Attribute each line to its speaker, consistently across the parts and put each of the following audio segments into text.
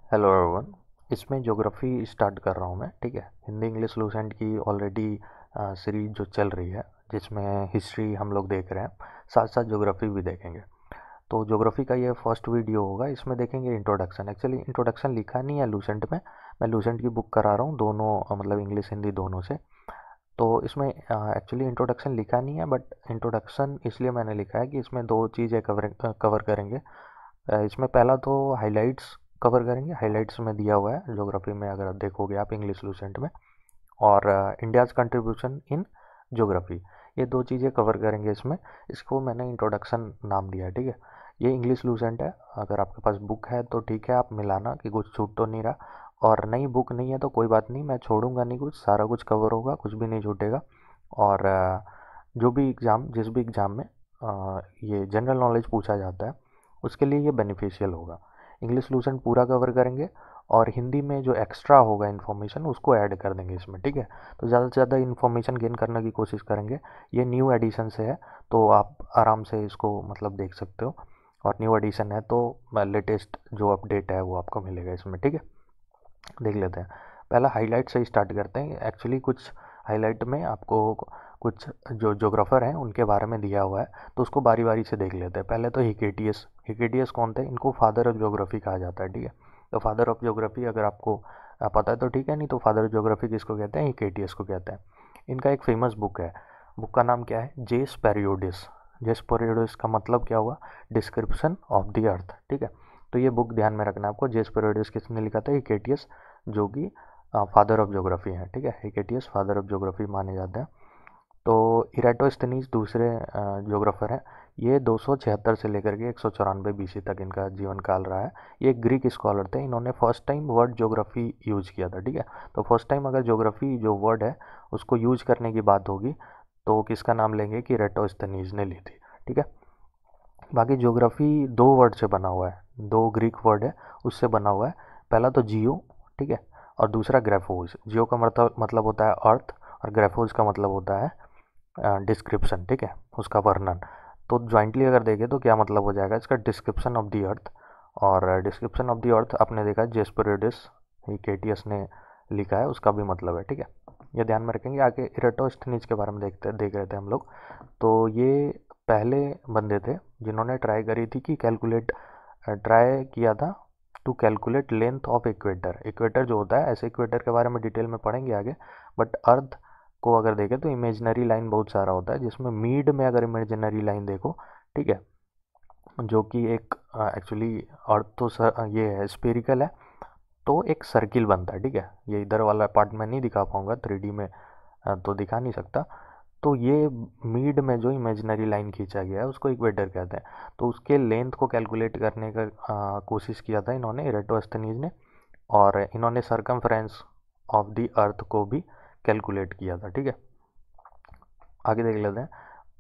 Speaker 1: Hello everyone. इसमें geography start कर रहा हूँ मैं। ठीक है, हिंदी इंग्लिश लूसेंट की ऑलरेडी सीरीज जो चल रही है, जिसमें हिस्ट्री हम लोग देख रहे हैं, साथ साथ ज्योग्राफी भी देखेंगे। तो ज्योग्राफी का ये फर्स्ट वीडियो होगा। इसमें देखेंगे इंट्रोडक्शन। एक्चुअली इंट्रोडक्शन लिखा नहीं है लूसेंट में, मैं लूसेंट की बुक करा रहा हूँ दोनों, मतलब इंग्लिश हिंदी दोनों से। तो इसमें एक्चुअली इंट्रोडक्शन लिखा नहीं है, बट इंट्रोडक्शन इसलिए मैंने लिखा है कि इसमें दो चीज़ें कवर करेंगे। इसमें पहला तो हाइलाइट्स कवर करेंगे। हाइलाइट्स में दिया हुआ है ज्योग्राफी में, अगर आप देखोगे आप इंग्लिश लूसेंट में, और इंडियाज़ कंट्रीब्यूशन इन ज्योग्राफी, ये दो चीज़ें कवर करेंगे इसमें। इसको मैंने इंट्रोडक्शन नाम दिया है। ठीक है, ये इंग्लिश लूसेंट है। अगर आपके पास बुक है तो ठीक है, आप मिलाना कि कुछ छूट तो नहीं रहा। और नई बुक नहीं है तो कोई बात नहीं, मैं छोड़ूंगा नहीं, कुछ सारा कुछ कवर होगा, कुछ भी नहीं छूटेगा। और जो भी एग्ज़ाम, जिस भी एग्ज़ाम में ये जनरल नॉलेज पूछा जाता है, उसके लिए ये बेनिफिशियल होगा। इंग्लिश लूसेंट पूरा कवर करेंगे, और हिंदी में जो एक्स्ट्रा होगा इन्फॉर्मेशन उसको ऐड कर देंगे इसमें। ठीक है, तो ज़्यादा से ज़्यादा इन्फॉर्मेशन गेन करने की कोशिश करेंगे। ये न्यू एडिशन से है, तो आप आराम से इसको मतलब देख सकते हो। और न्यू एडिशन है तो लेटेस्ट जो अपडेट है वो आपको मिलेगा इसमें। ठीक है, देख लेते हैं। पहला हाईलाइट से स्टार्ट करते हैं। एक्चुअली कुछ हाईलाइट में आपको कुछ जो जोग्राफर हैं उनके बारे में दिया हुआ है, तो उसको बारी बारी से देख लेते हैं। पहले तो हिकेटियस। हिकेटियस कौन थे? इनको फादर ऑफ ज्योग्राफी कहा जाता है। ठीक है, तो फादर ऑफ ज्योग्राफी अगर आपको पता है तो ठीक है, नहीं तो फादर ऑफ ज्योग्राफी किसको कहते हैं? हिकेटियस को कहते हैं। इनका एक फेमस बुक है। बुक का नाम क्या है? जेस पेरियोडिस। जेस पेरियोडिस का मतलब क्या हुआ? डिस्क्रिप्शन ऑफ द अर्थ। ठीक है, तो ये बुक ध्यान में रखना है आपको। जेस पेरियोडिस किसने लिखा था? हिकेटियस, जो कि फादर ऑफ ज्योग्राफी है। ठीक है, हिकेटियस फादर ऑफ ज्योग्राफी माने जाते हैं। तो इराटोस्थनीज दूसरे ज्योग्राफर हैं। ये 276 से लेकर के 194 बीसी तक इनका जीवन काल रहा है। ये एक ग्रीक स्कॉलर थे। इन्होंने first time word geography use किया था। ठीक है, तो फर्स्ट टाइम अगर ज्योग्राफी जो वर्ड है उसको यूज करने की बात होगी तो किसका नाम लेंगे? कि इराटोस्थनीज ने ली थी। ठीक है, बाकी ज्योग्राफी दो वर्ड से बना हुआ है, दो ग्रीक वर्ड है उससे बना हुआ है। पहला तो जियो, ठीक है, और दूसरा ग्राफोज। जियो का मतलब होता है अर्थ, और ग्राफोज का मतलब होता है डिस्क्रिप्शन। ठीक है, उसका वर्णन। तो ज्वाइंटली अगर देखें तो क्या मतलब हो जाएगा इसका? डिस्क्रिप्शन ऑफ द अर्थ। और डिस्क्रिप्शन ऑफ द अर्थ आपने देखा जेस्पेरिडिस हिकेटियस ने लिखा है, उसका भी मतलब है। ठीक है, ये ध्यान में रखेंगे। आगे इराटोस्थनीज के बारे में देख रहे थे हम लोग। तो ये पहले बंदे थे जिन्होंने ट्राई करी थी कि ट्राई किया था to calculate length of equator. Equator जो होता है, ऐसे इक्वेटर के बारे में डिटेल में पढ़ेंगे आगे। बट अर्थ को अगर देखें तो इमेजिनरी लाइन बहुत सारा होता है, जिसमें मीड में अगर इमेजिनरी लाइन देखो, ठीक है, जो कि एक एक्चुअली अर्थ तो ये है स्पेरिकल है, तो एक सर्किल बनता है। ठीक है, ये इधर वाला पार्ट में नहीं दिखा पाऊंगा, 3D में तो दिखा नहीं सकता। तो ये मिड में जो इमेजिनरी लाइन खींचा गया है उसको इक्वेटर कहते हैं। तो उसके लेंथ को कैलकुलेट करने का कोशिश किया था इन्होंने, इराटोस्थनीज ने। और इन्होंने सरकमफ्रेंस ऑफ द अर्थ को भी कैलकुलेट किया था। ठीक है, आगे देख लेते हैं।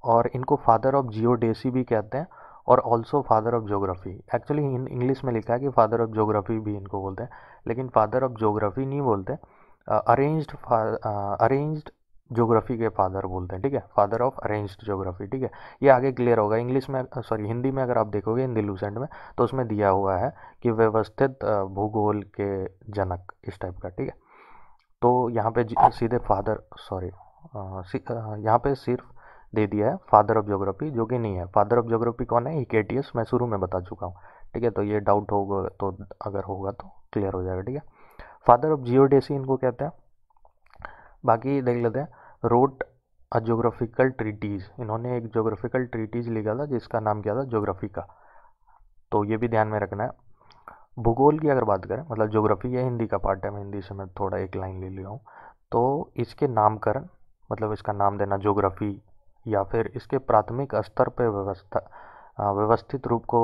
Speaker 1: और इनको फादर ऑफ जियोडेसी भी कहते हैं, और also father of geography. Actually English में लिखा है कि फादर ऑफ ज्योग्राफी भी इनको बोलते हैं, लेकिन फादर ऑफ ज्योग्राफी नहीं बोलते, अरेंज्ड ज्योग्राफी के फादर बोलते हैं। ठीक है, फादर ऑफ अरेंज्ड ज्योग्राफी। ठीक है, ये आगे क्लियर होगा। इंग्लिश में सॉरी हिंदी में अगर आप देखोगे, हिंदी लूसेंट में, तो उसमें दिया हुआ है कि व्यवस्थित भूगोल के जनक, इस टाइप का। ठीक है, तो यहाँ पे सीधे फादर, सॉरी, यहाँ पे सिर्फ दे दिया है फादर ऑफ ज्योग्राफी, जो कि नहीं है। फादर ऑफ ज्योग्राफी कौन है? हिकेटियस, मैं शुरू में बता चुका हूँ। ठीक है, तो ये डाउट होगा तो, अगर होगा तो क्लियर हो जाएगा। ठीक है, फादर ऑफ जियोडेसी इनको कहते हैं। बाकी देख लेते हैं। रोट अ ज्योग्राफिकल ट्रीटीज, इन्होंने एक ज्योग्राफिकल ट्रीटीज लिखा था जिसका नाम क्या था? ज्योग्राफी का। तो ये भी ध्यान में रखना है। भूगोल की अगर बात करें, मतलब ज्योग्राफी ये हिंदी का पार्ट है, मैं हिंदी से मैं थोड़ा एक लाइन ले लिया हूँ। तो इसके नामकरण, मतलब इसका नाम देना ज्योग्राफी, या फिर इसके प्राथमिक स्तर पर व्यवस्थित रूप को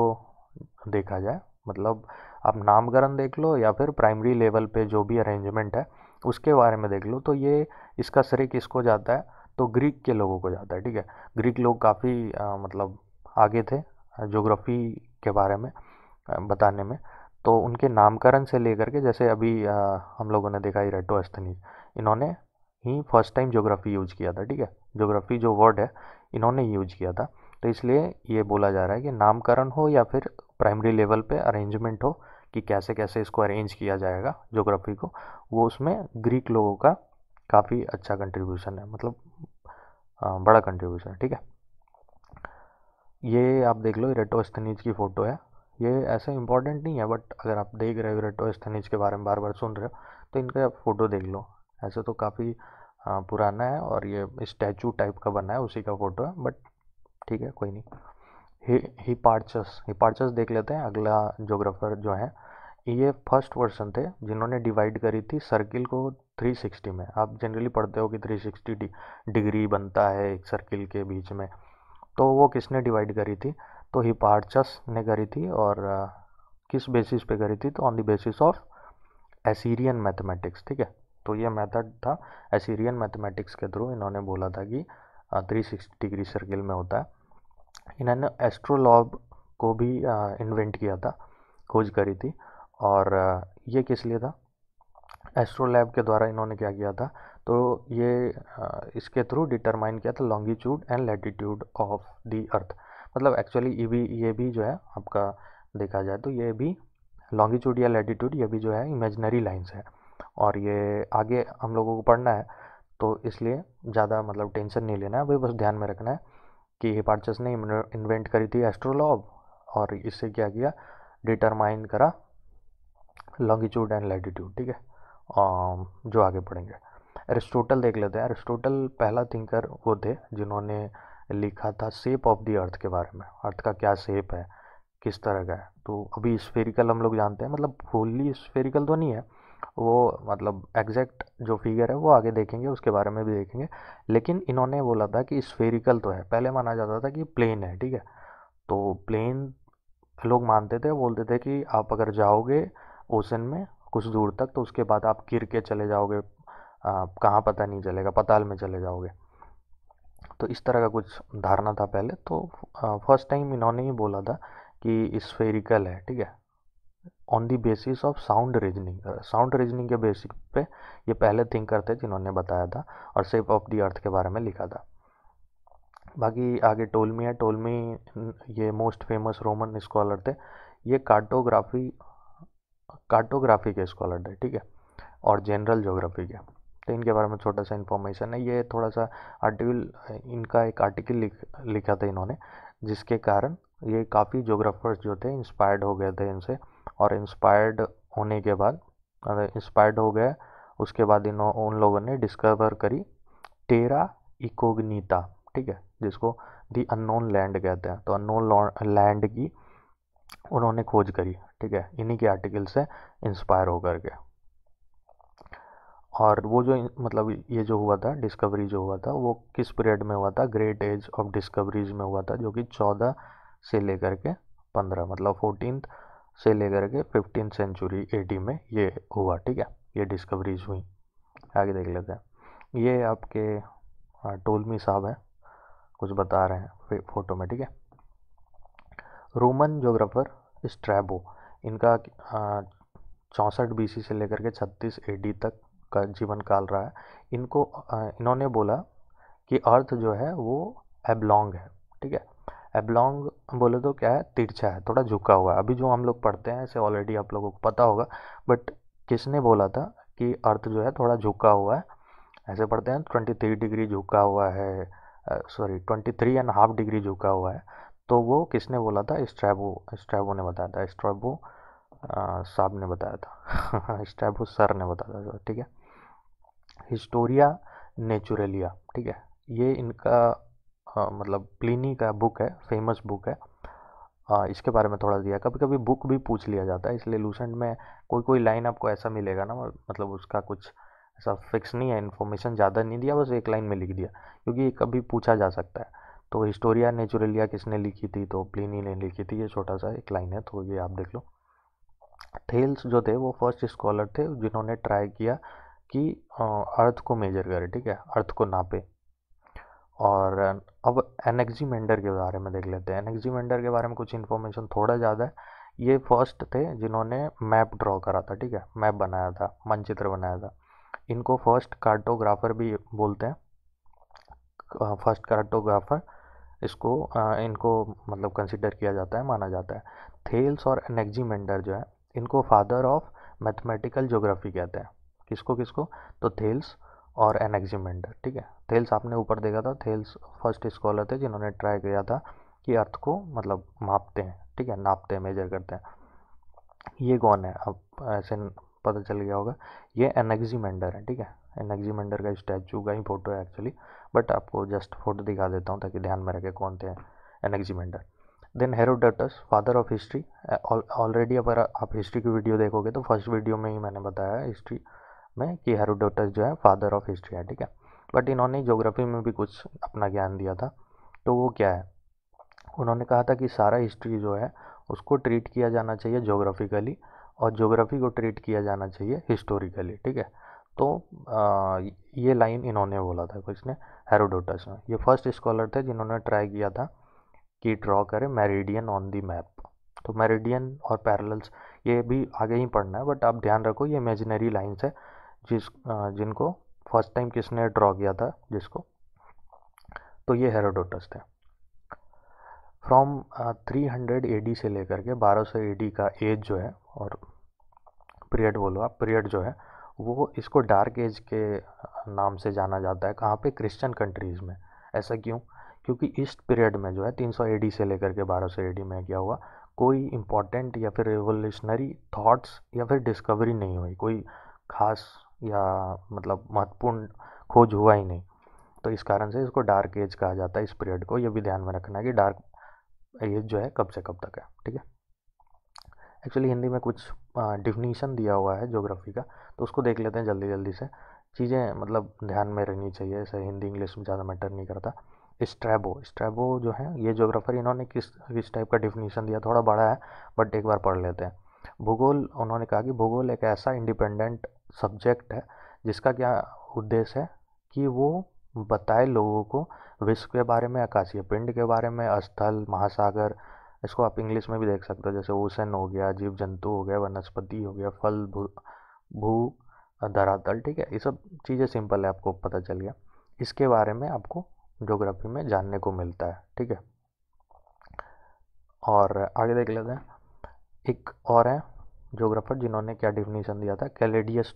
Speaker 1: देखा जाए, मतलब आप नामकरण देख लो या फिर प्राइमरी लेवल पे जो भी अरेंजमेंट है उसके बारे में देख लो, तो ये इसका श्रेय किसको जाता है? तो ग्रीक के लोगों को जाता है। ठीक है, ग्रीक लोग काफ़ी मतलब आगे थे ज्योग्राफी के बारे में बताने में। तो उनके नामकरण से लेकर के, जैसे अभी हम लोगों ने देखा इराटोस्थनीज, इन्होंने ही फर्स्ट टाइम ज्योग्राफी यूज किया था। ठीक है, ज्योग्राफी जो वर्ड है इन्होंने यूज किया था। तो इसलिए ये बोला जा रहा है कि नामकरण हो या फिर प्राइमरी लेवल पे अरेंजमेंट हो, कि कैसे कैसे इसको अरेंज किया जाएगा ज्योग्राफी को, वो उसमें ग्रीक लोगों का काफ़ी अच्छा कंट्रीब्यूशन है, मतलब बड़ा कंट्रीब्यूशन है। ठीक है, ये आप देख लो, इरेटोस्थनीज की फ़ोटो है। ये ऐसे इंपॉर्टेंट नहीं है, बट अगर आप देख रहे हो इरेटोस्थनीज के बारे में बार बार सुन रहे हो तो इनका आप फ़ोटो देख लो। ऐसे तो काफ़ी पुराना है और ये स्टैचू टाइप का बना है, उसी का फ़ोटो है, बट ठीक है कोई नहीं। हिपार्चस हिपार्चस देख लेते हैं, अगला ज्योग्राफर जो है। ये फर्स्ट पर्सन थे जिन्होंने डिवाइड करी थी सर्किल को 360 में। आप जनरली पढ़ते हो कि 360 डिग्री बनता है एक सर्किल के बीच में, तो वो किसने डिवाइड करी थी? तो हिपार्चस ने करी थी। और किस बेसिस पे करी थी? तो on the basis of एसीरियन mathematics. ठीक है, तो ये मेथड था एसीरियन मैथमेटिक्स के थ्रू इन्होंने बोला था कि 360 डिग्री सर्किल में होता है। इन्होंने एस्ट्रोलॉब को भी इन्वेंट किया था, खोज करी थी। और ये किस लिए था? एस्ट्रोलैब के द्वारा इन्होंने क्या किया था? तो ये इसके थ्रू डिटरमाइन किया था longitude and latitude of the अर्थ। मतलब एक्चुअली ये भी जो है आपका देखा जाए तो ये भी लॉन्गिट्यूड या लैटिट्यूड, ये भी जो है इमेजिनरी लाइंस है, और ये आगे हम लोगों को पढ़ना है, तो इसलिए ज़्यादा मतलब टेंशन नहीं लेना है, वही बस ध्यान में रखना है कि हिपार्चस ने इन्वेंट करी थी एस्ट्रोलॉब, और इससे क्या किया? डिटरमाइन करा लॉन्गिट्यूड एंड लैटिट्यूड। ठीक है, जो आगे पढ़ेंगे। एरिस्टोटल देख लेते हैं। एरिस्टोटल पहला थिंकर वो थे जिन्होंने लिखा था शेप ऑफ द अर्थ के बारे में, अर्थ का क्या शेप है, किस तरह का है। तो अभी स्फेरिकल हम लोग जानते हैं, मतलब फुल्ली स्फेरिकल तो नहीं है वो, मतलब एग्जैक्ट जो फिगर है वो आगे देखेंगे, उसके बारे में भी देखेंगे। लेकिन इन्होंने बोला था कि स्फेरिकल तो है, पहले माना जाता था कि प्लेन है। ठीक है, तो प्लेन लोग मानते थे, बोलते थे कि आप अगर जाओगे ओशन में कुछ दूर तक तो उसके बाद आप गिर के चले जाओगे, कहाँ पता नहीं चलेगा, पाताल में चले जाओगे। तो इस तरह का कुछ धारणा था पहले। तो फर्स्ट टाइम इन्होंने ही बोला था कि स्फेरिकल है। ठीक है, on the basis of sound reasoning, sound reasoning के बेसिस पे ये पहले थिंकर थे जिन्होंने बताया था और शेप ऑफ द अर्थ के बारे में लिखा था। बाकी आगे टोलमी है। टोलमी ये मोस्ट फेमस रोमन स्कॉलर थे। ये कार्टोग्राफी के स्कॉलर थे। ठीक है, और जनरल ज्योग्राफी के। तो इनके बारे में छोटा सा इन्फॉर्मेशन है। ये थोड़ा सा आर्टिकल, इनका एक आर्टिकल लिखा था इन्होंने, जिसके कारण ये काफ़ी ज्योग्राफर्स जो थे इंस्पायर्ड हो गए थे इनसे। और इंस्पायर्ड होने के बाद, इंस्पायर्ड हो गए उसके बाद उन लोगों ने डिस्कवर करी टेरा इकोग्नीता। ठीक है, जिसको दी अननोन लैंड कहते हैं। तो अननोन लैंड की उन्होंने खोज करी। ठीक है, इन्हीं के आर्टिकल से इंस्पायर होकर के। और वो जो मतलब ये जो हुआ था, डिस्कवरी जो हुआ था, वो किस पीरियड में हुआ था? ग्रेट एज ऑफ डिस्कवरीज में हुआ था, जो कि 14 से लेकर के 15, मतलब 14th से लेकर के 15th सेंचुरी एडी में ये हुआ। ठीक है, ये डिस्कवरीज हुई। आगे देख लेते हैं। ये आपके टोलमी साहब हैं, कुछ बता रहे हैं फोटो में। ठीक है, रोमन ज्योग्राफर स्ट्रैबो, इनका 64 BC से लेकर के 36 AD तक का जीवन काल रहा है। इन्होंने बोला कि अर्थ जो है वो एबलॉन्ग है। ठीक है, एबलॉन्ग बोले तो क्या है? तिरछा है, थोड़ा झुका हुआ है। अभी जो हम लोग पढ़ते हैं ऐसे ऑलरेडी आप लोगों को पता होगा, बट किसने बोला था कि अर्थ जो है थोड़ा झुका हुआ है? ऐसे पढ़ते हैं 23 डिग्री झुका हुआ है, सॉरी 23.5 डिग्री झुका हुआ है। तो वो किसने बोला था? स्ट्रैबो ने बताया था। स्ट्रैबो साहब ने बताया था स्ट्रैबो सर ने बताया था। ठीक है, हिस्टोरिया नेचुरलिया। ठीक है, ये इनका मतलब प्लिनी का बुक है, फेमस बुक है। इसके बारे में थोड़ा दिया। कभी कभी बुक भी पूछ लिया जाता है, इसलिए लूसेंट में कोई कोई लाइन आपको ऐसा मिलेगा ना, मतलब उसका कुछ ऐसा फिक्स नहीं है, इन्फॉर्मेशन ज़्यादा नहीं दिया, बस एक लाइन में लिख दिया, क्योंकि कभी पूछा जा सकता है। तो हिस्टोरिया नेचुरलिया किसने लिखी थी? तो प्लिनी ने लिखी थी। ये छोटा सा एक लाइन है, तो ये आप देख लो। थेल्स जो थे वो फर्स्ट स्कॉलर थे जिन्होंने ट्राई किया कि अर्थ को मेजर करे। ठीक है, अर्थ को नापे। और अब एनेक्जीमेंडर के बारे में देख लेते हैं। एनेक्जीमेंडर के बारे में कुछ इन्फॉर्मेशन थोड़ा ज़्यादा है। ये फर्स्ट थे जिन्होंने मैप ड्रॉ करा था। ठीक है, मैप बनाया था, मानचित्र बनाया था। इनको फर्स्ट कार्टोग्राफर भी बोलते हैं, फर्स्ट कार्टोग्राफर इनको इनको मतलब कंसिडर किया जाता है, माना जाता है। थेल्स और एनेक्जीमेंडर जो है इनको फादर ऑफ मैथमेटिकल ज्योग्राफी कहते हैं। किसको किसको? तो थेल्स और एनेक्सिमेंडर, ठीक है। थेल्स आपने ऊपर देखा था, थेल्स फर्स्ट स्कॉलर थे जिन्होंने ट्राई किया था कि अर्थ को मतलब मापते हैं, ठीक है, नापते हैं, मेजर करते हैं। ये कौन है? अब ऐसे पता चल गया होगा, ये एनेक्सिमेंडर है, ठीक है। एनेक्सिमेंडर का स्टैचू का ही फोटो है एक्चुअली, बट आपको जस्ट फोटो दिखा देता हूँ ताकि ध्यान में रखे कौन थे Anaximander. Then Herodotus, father of history. Already अगर आप हिस्ट्री की वीडियो देखोगे तो फर्स्ट वीडियो में ही मैंने बताया है हिस्ट्री में कि हेरोडोटस जो है फादर ऑफ हिस्ट्री है, ठीक है। बट इन्होंने ज्योग्राफी में भी कुछ अपना ज्ञान दिया था। तो वो क्या है? उन्होंने कहा था कि सारा हिस्ट्री जो है उसको ट्रीट किया जाना चाहिए ज्योग्राफिकली, और ज्योग्राफी को ट्रीट किया जाना चाहिए हिस्टोरिकली, ठीक है। तो ये लाइन इन्होंने बोला था, किसने? हेरोडोटस ने। ये फर्स्ट स्कॉलर थे जिन्होंने ट्राई किया था कि ड्रॉ करें मेरिडियन ऑन दी मैप। तो मेरिडियन और पैरेलल्स ये भी आगे ही पढ़ना है, बट आप ध्यान रखो ये इमेजिनरी लाइन्स है जिनको फर्स्ट टाइम किसने ड्रॉ किया था जिसको, तो ये हेरोडोटस थे। फ्रॉम 300 AD से लेकर के 1200 AD का एज जो है, और पीरियड बोलो आप, पीरियड जो है वो इसको डार्क एज के नाम से जाना जाता है। कहाँ पे? क्रिश्चियन कंट्रीज़ में। ऐसा क्यों? क्योंकि इस पीरियड में जो है 300 AD से लेकर के 1200 AD में क्या हुआ, कोई इम्पोर्टेंट या फिर रेवोल्यूशनरी थॉट्स या फिर डिस्कवरी नहीं हुई, कोई खास या मतलब महत्वपूर्ण खोज हुआ ही नहीं। तो इस कारण से इसको डार्क एज कहा जाता है इस पीरियड को। ये भी ध्यान में रखना है कि डार्क एज जो है कब से कब तक है, ठीक है। एक्चुअली हिंदी में कुछ डिफिनीशन दिया हुआ है ज्योग्राफी का, तो उसको देख लेते हैं जल्दी जल्दी से। चीज़ें मतलब ध्यान में रहनी चाहिए, ऐसे हिंदी इंग्लिश में ज़्यादा मैटर नहीं करता। स्ट्रैबो, स्ट्रैबो जो है ये ज्योग्राफर, इन्होंने किस किस टाइप का डिफिनीशन दिया, थोड़ा बड़ा है बट एक बार पढ़ लेते हैं। भूगोल, उन्होंने कहा कि भूगोल एक ऐसा इंडिपेंडेंट सब्जेक्ट है जिसका क्या उद्देश्य है कि वो बताए लोगों को विश्व के बारे में, आकाशीय पिंड के बारे में, स्थल, महासागर। इसको आप इंग्लिश में भी देख सकते हो, जैसे ओशन हो गया, जीव जंतु हो गया, वनस्पति हो गया, फल, भू धरातल, ठीक है। ये सब चीज़ें सिंपल है, आपको पता चल गया। इसके बारे में आपको ज्योग्राफी में जानने को मिलता है, ठीक है। और आगे देख लेते हैं। एक और है ज्योग्राफर जिन्होंने क्या डिफिनीशन दिया था, कैलेडियस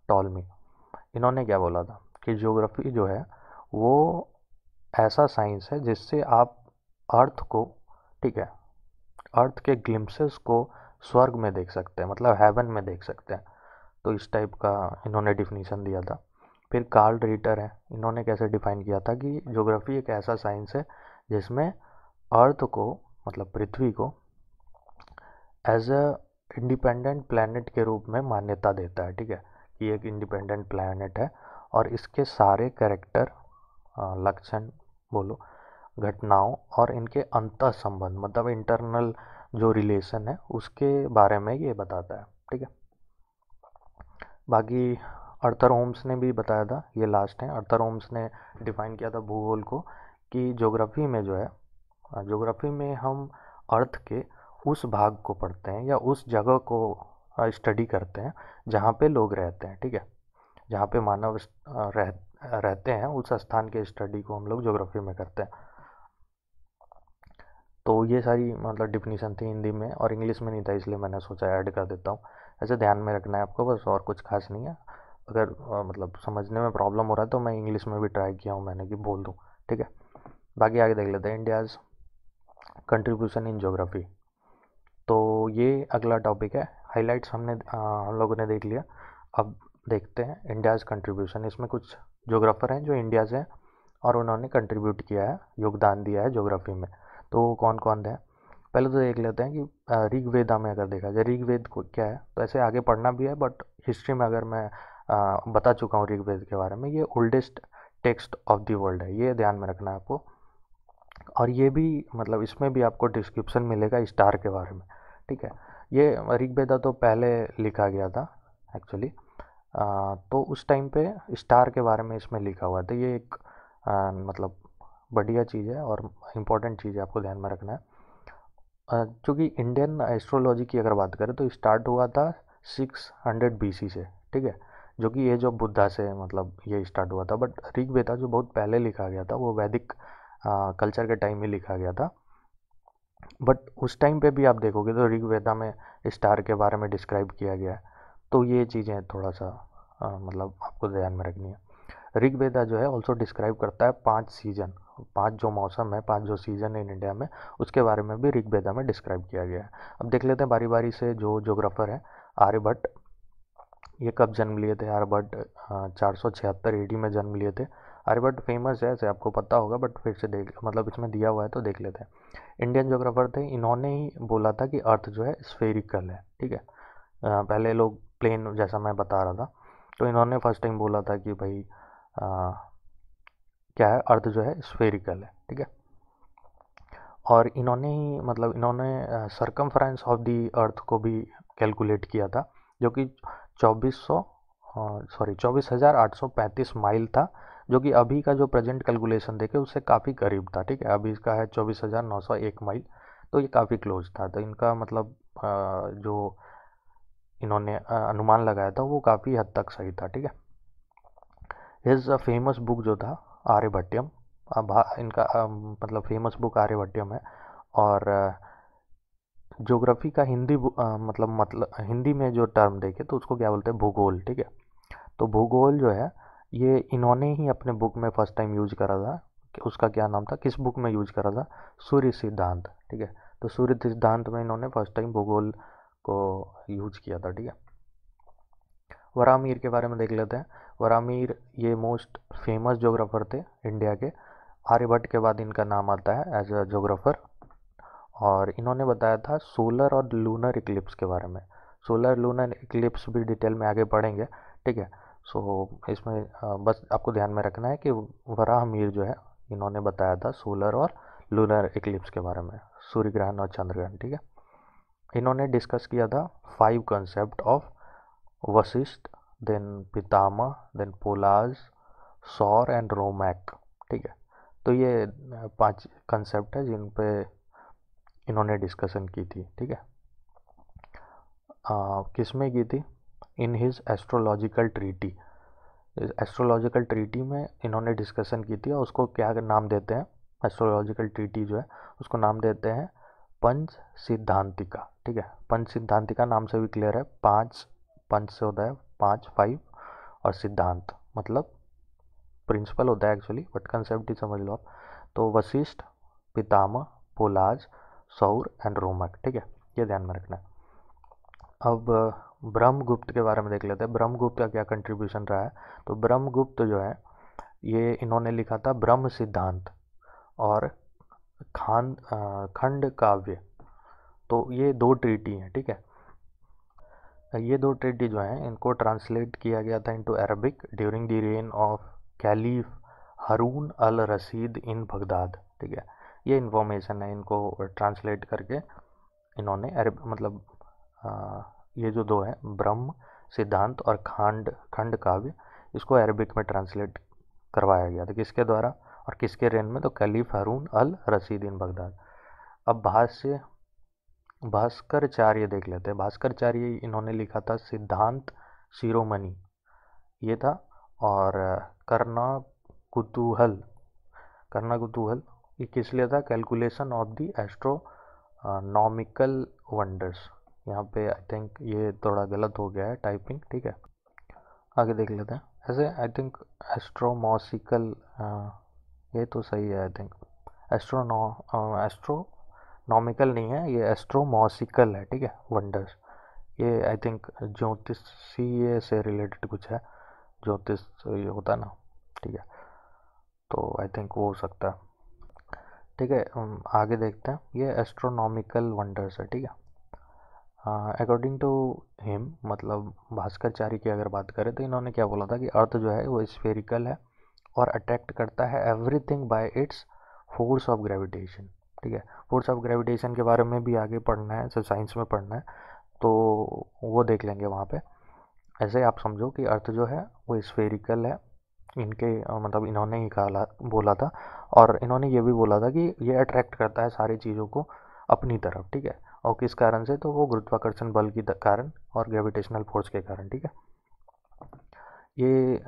Speaker 1: टॉलमी। इन्होंने क्या बोला था कि ज्योग्राफी जो है वो ऐसा साइंस है जिससे आप अर्थ को, ठीक है, अर्थ के ग्लिम्पसेस को स्वर्ग में देख सकते हैं, मतलब हेवन में देख सकते हैं। तो इस टाइप का इन्होंने डिफिनीशन दिया था। फिर कार्ल रीटर है, इन्होंने कैसे डिफाइन किया था कि ज्योग्राफी एक ऐसा साइंस है जिसमें अर्थ को, मतलब पृथ्वी को, एज अ इंडिपेंडेंट प्लैनेट के रूप में मान्यता देता है, ठीक है, कि एक इंडिपेंडेंट प्लैनेट है और इसके सारे कैरेक्टर, लक्षण बोलो, घटनाओं और इनके अंतः संबंध, मतलब इंटरनल जो रिलेशन है उसके बारे में ये बताता है, ठीक है। बाकी अर्थर होम्स ने भी बताया था, ये लास्ट है। अर्थर होम्स ने डिफाइन किया था भूगोल को कि ज्योग्राफी में जो है, ज्योग्राफी में हम अर्थ के उस भाग को पढ़ते हैं या उस जगह को स्टडी करते हैं जहाँ पे लोग रहते हैं, ठीक है। जहाँ पे मानव रहते हैं उस स्थान के स्टडी को हम लोग ज्योग्राफी में करते हैं। तो ये सारी मतलब डिफिनीशन थी हिंदी में, और इंग्लिश में नहीं था इसलिए मैंने सोचा ऐड कर देता हूँ। ऐसे ध्यान में रखना है आपको बस, और कुछ खास नहीं है। अगर मतलब समझने में प्रॉब्लम हो रहा है तो मैं इंग्लिश में भी ट्राई किया हूँ मैंने कि बोल दूँ, ठीक है। बाकी आगे देख लेते हैं, इंडियाज़ कंट्रीब्यूशन इन ज्योग्राफी। तो ये अगला टॉपिक है। हाइलाइट्स हम लोगों ने देख लिया। अब देखते हैं इंडियाज़ कंट्रीब्यूशन। इसमें कुछ ज्योग्राफर हैं जो इंडिया से हैं और उन्होंने कंट्रीब्यूट किया है, योगदान दिया है ज्योग्राफी में। तो कौन कौन है? पहले तो देख लेते हैं कि ऋग्वेदा में अगर देखा जाए, ऋग्वेद को क्या है, तो ऐसे आगे पढ़ना भी है बट हिस्ट्री में अगर मैं बता चुका हूँ ऋग्वेद के बारे में। ये oldest text of the world है, ये ध्यान में रखना है आपको। और ये भी मतलब इसमें भी आपको डिस्क्रिप्शन मिलेगा स्टार के बारे में, ठीक है। ये ऋग्वेदा तो पहले लिखा गया था एक्चुअली, तो उस टाइम पे स्टार के बारे में इसमें लिखा हुआ था। ये एक मतलब बढ़िया चीज़ है और इम्पोर्टेंट चीज़ है, आपको ध्यान में रखना है। चूँकि इंडियन एस्ट्रोलॉजी की अगर बात करें तो स्टार्ट हुआ था 600 BC से, ठीक है, जो कि एज ऑफ बुद्धा से मतलब ये स्टार्ट हुआ था। बट ऋग्वेदा जो बहुत पहले लिखा गया था वो वैदिक कल्चर के टाइम में लिखा गया था। बट उस टाइम पे भी आप देखोगे तो ऋग्वेदा में स्टार के बारे में डिस्क्राइब किया गया है। तो ये चीज़ें थोड़ा सा मतलब आपको ध्यान में रखनी है। ऋग्वेदा जो है ऑल्सो डिस्क्राइब करता है 5 सीजन, 5 जो मौसम है, 5 जो सीजन है इन इंडिया में, उसके बारे में भी ऋग्वेदा में डिस्क्राइब किया गया है। अब देख लेते हैं बारी बारी से जो जोग्राफर है। आर्यभट्ट, ये कब जन्म लिए थे आर्यभट्ट? 476 AD में जन्म लिए थे। आर्यभट्ट फेमस है, ऐसे आपको पता होगा, बट फिर से देख, मतलब इसमें दिया हुआ है तो देख लेते हैं। इंडियन जोग्राफर थे, इन्होंने ही बोला था कि अर्थ जो है स्फेरिकल है, ठीक है। पहले लोग प्लेन, जैसा मैं बता रहा था, तो इन्होंने फर्स्ट टाइम बोला था कि भाई क्या है, अर्थ जो है स्फेरिकल है, ठीक है। और इन्होंने ही, मतलब इन्होंने सरकमफ्रेंस ऑफ दी अर्थ को भी कैलकुलेट किया था, जो कि 24,835 माइल था, जो कि अभी का जो प्रेजेंट कैलकुलेशन देखे उससे काफ़ी करीब था, ठीक है। अभी इसका है 24,901 माइल, तो ये काफ़ी क्लोज था। तो इनका मतलब जो इन्होंने अनुमान लगाया था वो काफ़ी हद तक सही था, ठीक है। हिज फेमस बुक जो था आर्यभट्टयम, अब इनका मतलब फेमस बुक आर्यभट्टयम है। और ज्योग्राफी का हिंदी मतलब हिंदी में जो टर्म देखे तो उसको क्या बोलते हैं, भूगोल, ठीक है। तो भूगोल जो है ये इन्होंने ही अपने बुक में फर्स्ट टाइम यूज करा था। कि उसका क्या नाम था, किस बुक में यूज करा था? सूर्य सिद्धांत, ठीक है। तो सूर्य सिद्धांत में इन्होंने फर्स्ट टाइम भूगोल को यूज किया था, ठीक है। वरामीर के बारे में देख लेते हैं। वरामीर ये मोस्ट फेमस जोग्राफर थे इंडिया के। आर्यभट्ट के बाद इनका नाम आता है एज अ जोग्राफर। और इन्होंने बताया था सोलर और लूनर इक्लिप्स के बारे में। सोलर लूनर इक्लिप्स भी डिटेल में आगे पढ़ेंगे, ठीक है। सो इसमें बस आपको ध्यान में रखना है कि वराहमीर जो है इन्होंने बताया था सोलर और लूनर इक्लिप्स के बारे में, सूर्य ग्रहण और चंद्र ग्रहण, ठीक है। इन्होंने डिस्कस किया था 5 concept of Vasishtha, then Pitamaha, then Paulisa, Saura and रोमैक, ठीक है। तो ये 5 कंसेप्ट है जिन पे इन्होंने डिस्कशन की थी, ठीक है। किस में की थी? In his astrological treaty. Astrological treaty में इन्होंने डिस्कशन की थी, और उसको क्या नाम देते हैं? एस्ट्रोलॉजिकल ट्रीटी जो है उसको नाम देते हैं पंच सिद्धांतिका, ठीक है। पंच सिद्धांतिका नाम से भी क्लियर है, 5 पंच से होता है 5, 5, और सिद्धांत मतलब प्रिंसिपल होता है एक्चुअली, बट कंसेप्ट ही समझ लो आप। तो वशिष्ठ, पितामह, पोलाज, सौर एंड रोमक, ठीक है। ये ध्यान में रखना है। अब ब्रह्मगुप्त के बारे में देख लेते हैं। ब्रह्मगुप्त का क्या कंट्रीब्यूशन रहा है? तो ब्रह्मगुप्त जो है ये इन्होंने लिखा था ब्रह्म सिद्धांत और खंड काव्य। तो ये 2 ट्रीटी हैं, ठीक है। ये 2 ट्रीटी जो हैं इनको ट्रांसलेट किया गया था into Arabic during the reign of caliph Harun al Rashid in Baghdad, ठीक है। ये इन्फॉर्मेशन है, इनको ट्रांसलेट करके इन्होंने अरब मतलब ये जो 2 हैं ब्रह्म सिद्धांत और खंड काव्य, इसको अरबिक में ट्रांसलेट करवाया गया था। किसके द्वारा और किसके रेन में? तो caliph Harun al Rashid in Baghdad. अब भाष्य भास्करचार्य देख लेते हैं। भास्करचार्य इन्होंने लिखा था सिद्धांत शिरोमणि, ये था। और करना कुतूहल, करना कुतूहल ये किस लिए था? Calculation of the astronomical wonders. यहाँ पे आई थिंक ये थोड़ा गलत हो गया है टाइपिंग, ठीक है। आगे देख लेते हैं। ऐसे आई थिंक एस्ट्रोमॉसिकल, ये तो सही है आई थिंक। एस्ट्रोनॉमिकल नहीं है ये, एस्ट्रोमॉसिकल है, ठीक है, वंडर्स। ये आई थिंक ज्योतिषीय से रिलेटेड कुछ है, ज्योतिष ये होता है ना, ठीक है। तो आई थिंक वो हो सकता है, ठीक है। आगे देखते हैं। ये एस्ट्रोनॉमिकल वंडर्स है, ठीक है। अकॉर्डिंग टू हिम, मतलब भास्करचार्य की अगर बात करें तो इन्होंने क्या बोला था कि अर्थ जो है वो स्फेरिकल है और अट्रैक्ट करता है everything by its force of gravitation, ठीक है। फोर्स ऑफ ग्रेविटेशन के बारे में भी आगे पढ़ना है, सब साइंस में पढ़ना है, तो वो देख लेंगे वहाँ पे। ऐसे आप समझो कि अर्थ जो है वो स्फेरिकल है, इनके मतलब इन्होंने ही कहा बोला था। और इन्होंने ये भी बोला था कि ये अट्रैक्ट करता है सारी चीज़ों को अपनी तरफ, ठीक है। और किस कारण से? तो वो गुरुत्वाकर्षण बल के कारण और ग्रेविटेशनल फोर्स के कारण, ठीक है। ये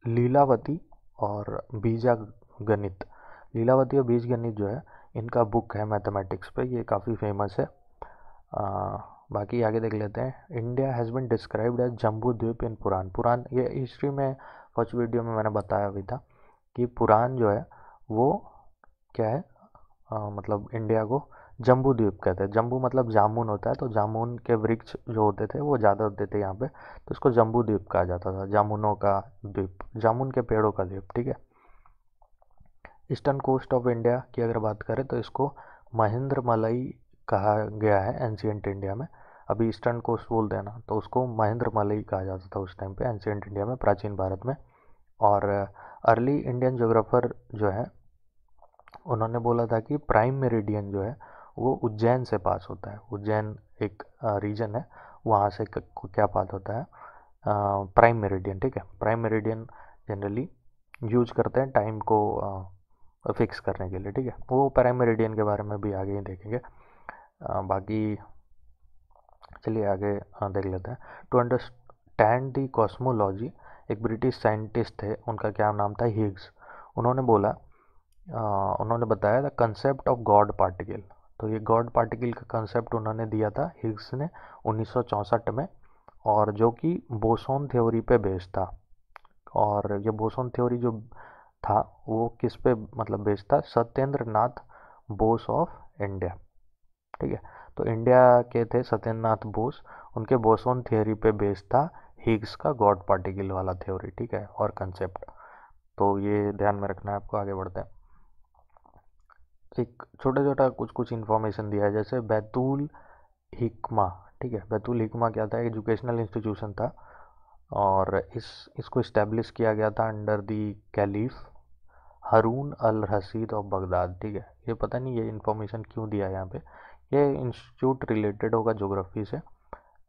Speaker 1: लीलावती और बीजागणित, लीलावती और बीजगणित जो है इनका बुक है मैथमेटिक्स पे, ये काफ़ी फेमस है। बाकी आगे देख लेते हैं। India has been described as Jambu Dwip in पुराण। पुराण ये हिस्ट्री में फर्स्ट वीडियो में मैंने बताया भी था कि पुराण जो है वो क्या है, मतलब इंडिया को जम्बू द्वीप कहते हैं। जम्बू मतलब जामुन होता है, तो जामुन के वृक्ष जो होते थे वो ज़्यादा होते थे यहाँ पे, तो इसको जम्बू द्वीप कहा जाता था। जामुनों का द्वीप, जामुन के पेड़ों का द्वीप, ठीक है। ईस्टर्न कोस्ट ऑफ इंडिया की अगर बात करें तो इसको महेंद्र मलाई कहा गया है एंशियंट इंडिया में। अभी ईस्टर्न कोस्ट बोलते हैं ना, तो उसको महेंद्र मलाई कहा जाता था उस टाइम पे एंशियंट इंडिया में, प्राचीन भारत में। और अर्ली इंडियन ज्योग्राफर जो है उन्होंने बोला था कि प्राइम मेरिडियन जो है वो उज्जैन से पास होता है। उज्जैन एक रीजन है, वहाँ से क्या पास होता है, प्राइम मेरिडियन, ठीक है। प्राइम मेरिडियन जनरली यूज करते हैं टाइम को फिक्स करने के लिए, ठीक है। वो प्राइम मेरिडियन के बारे में भी आगे ही देखेंगे। बाकी चलिए आगे देख लेते हैं। टू अंडरस्टैंड दी कॉस्मोलॉजी, एक ब्रिटिश साइंटिस्ट थे, उनका क्या नाम था, हिग्स। उन्होंने बोला, उन्होंने बताया the concept of God particle. तो ये गॉड पार्टिकल का कंसेप्ट उन्होंने दिया था हिग्स ने 1964 में, और जो कि बोसोन थ्योरी पे बेस्ड था। और ये बोसोन थ्योरी जो था वो किस पे मतलब बेस्ड था, सत्येंद्र नाथ बोस ऑफ इंडिया, ठीक है। तो इंडिया के थे सत्येंद्र नाथ बोस, उनके बोसोन थ्योरी पे बेस्ड था हिग्स का गॉड पार्टिकल वाला थ्योरी, ठीक है, और कंसेप्ट। तो ये ध्यान में रखना है आपको। आगे बढ़ते हैं। एक छोटा छोटा कुछ कुछ इन्फॉर्मेशन दिया है, जैसे बैतूल हिकमा, ठीक है। बैतूल हिकमा क्या था, एजुकेशनल इंस्टीट्यूशन था, और इसको इस्टेब्लिश किया गया था under the caliph Harun al Rashid of Baghdad, ठीक है। ये पता नहीं ये इन्फॉर्मेशन क्यों दिया है यहाँ पे, ये इंस्टीट्यूट रिलेटेड होगा ज्योग्राफी से,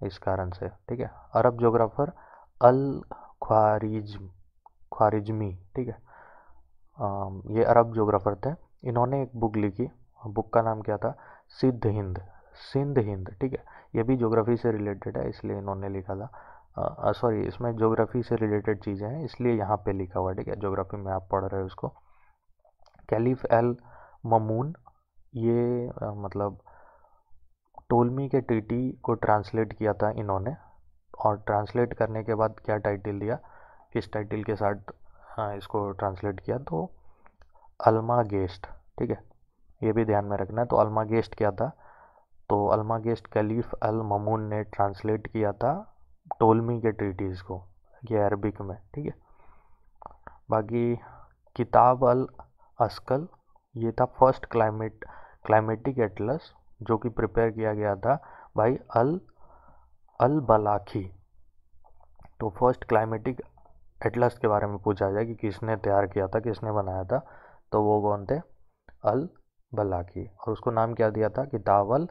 Speaker 1: इस कारण से, ठीक है। अरब ज्योग्राफर अल ख्वारिजमी, ठीक है। ये अरब ज्योग्राफर थे। इन्होंने एक बुक लिखी, बुक का नाम क्या था, सिद्ध हिंद, सिंध हिंद, ठीक है। ये भी ज्योग्राफी से रिलेटेड है, इसलिए इन्होंने लिखा था। सॉरी, इसमें ज्योग्राफी से रिलेटेड चीज़ें हैं, इसलिए यहाँ पे लिखा हुआ है, ठीक है। ज्योग्राफी में आप पढ़ रहे हो उसको। कैलिफ एल ममून, ये मतलब टोलमी के ट्रीटी को ट्रांसलेट किया था इन्होंने, और ट्रांसलेट करने के बाद क्या टाइटल दिया, किस टाइटल के साथ इसको ट्रांसलेट किया, तो अल्मागेस्ट, ठीक है। ये भी ध्यान में रखना है। तो अल्मागेस्ट क्या था, तो अल्मागेस्ट कैलिफ अल ममून ने ट्रांसलेट किया था टोलमी के ट्रीटीज़ को, ये अरबिक में, ठीक है। बाकी किताब अल अस्कल, ये था फर्स्ट क्लाइमेटिक एटलस जो कि प्रिपेयर किया गया था भाई अल अल बलाखी। तो फर्स्ट क्लाइमेटिक एटलस के बारे में पूछा जाए कि किसने तैयार किया था, किसने बनाया था, तो वो कौन थे, अल बलाखी, और उसको नाम क्या दिया था, किताब अल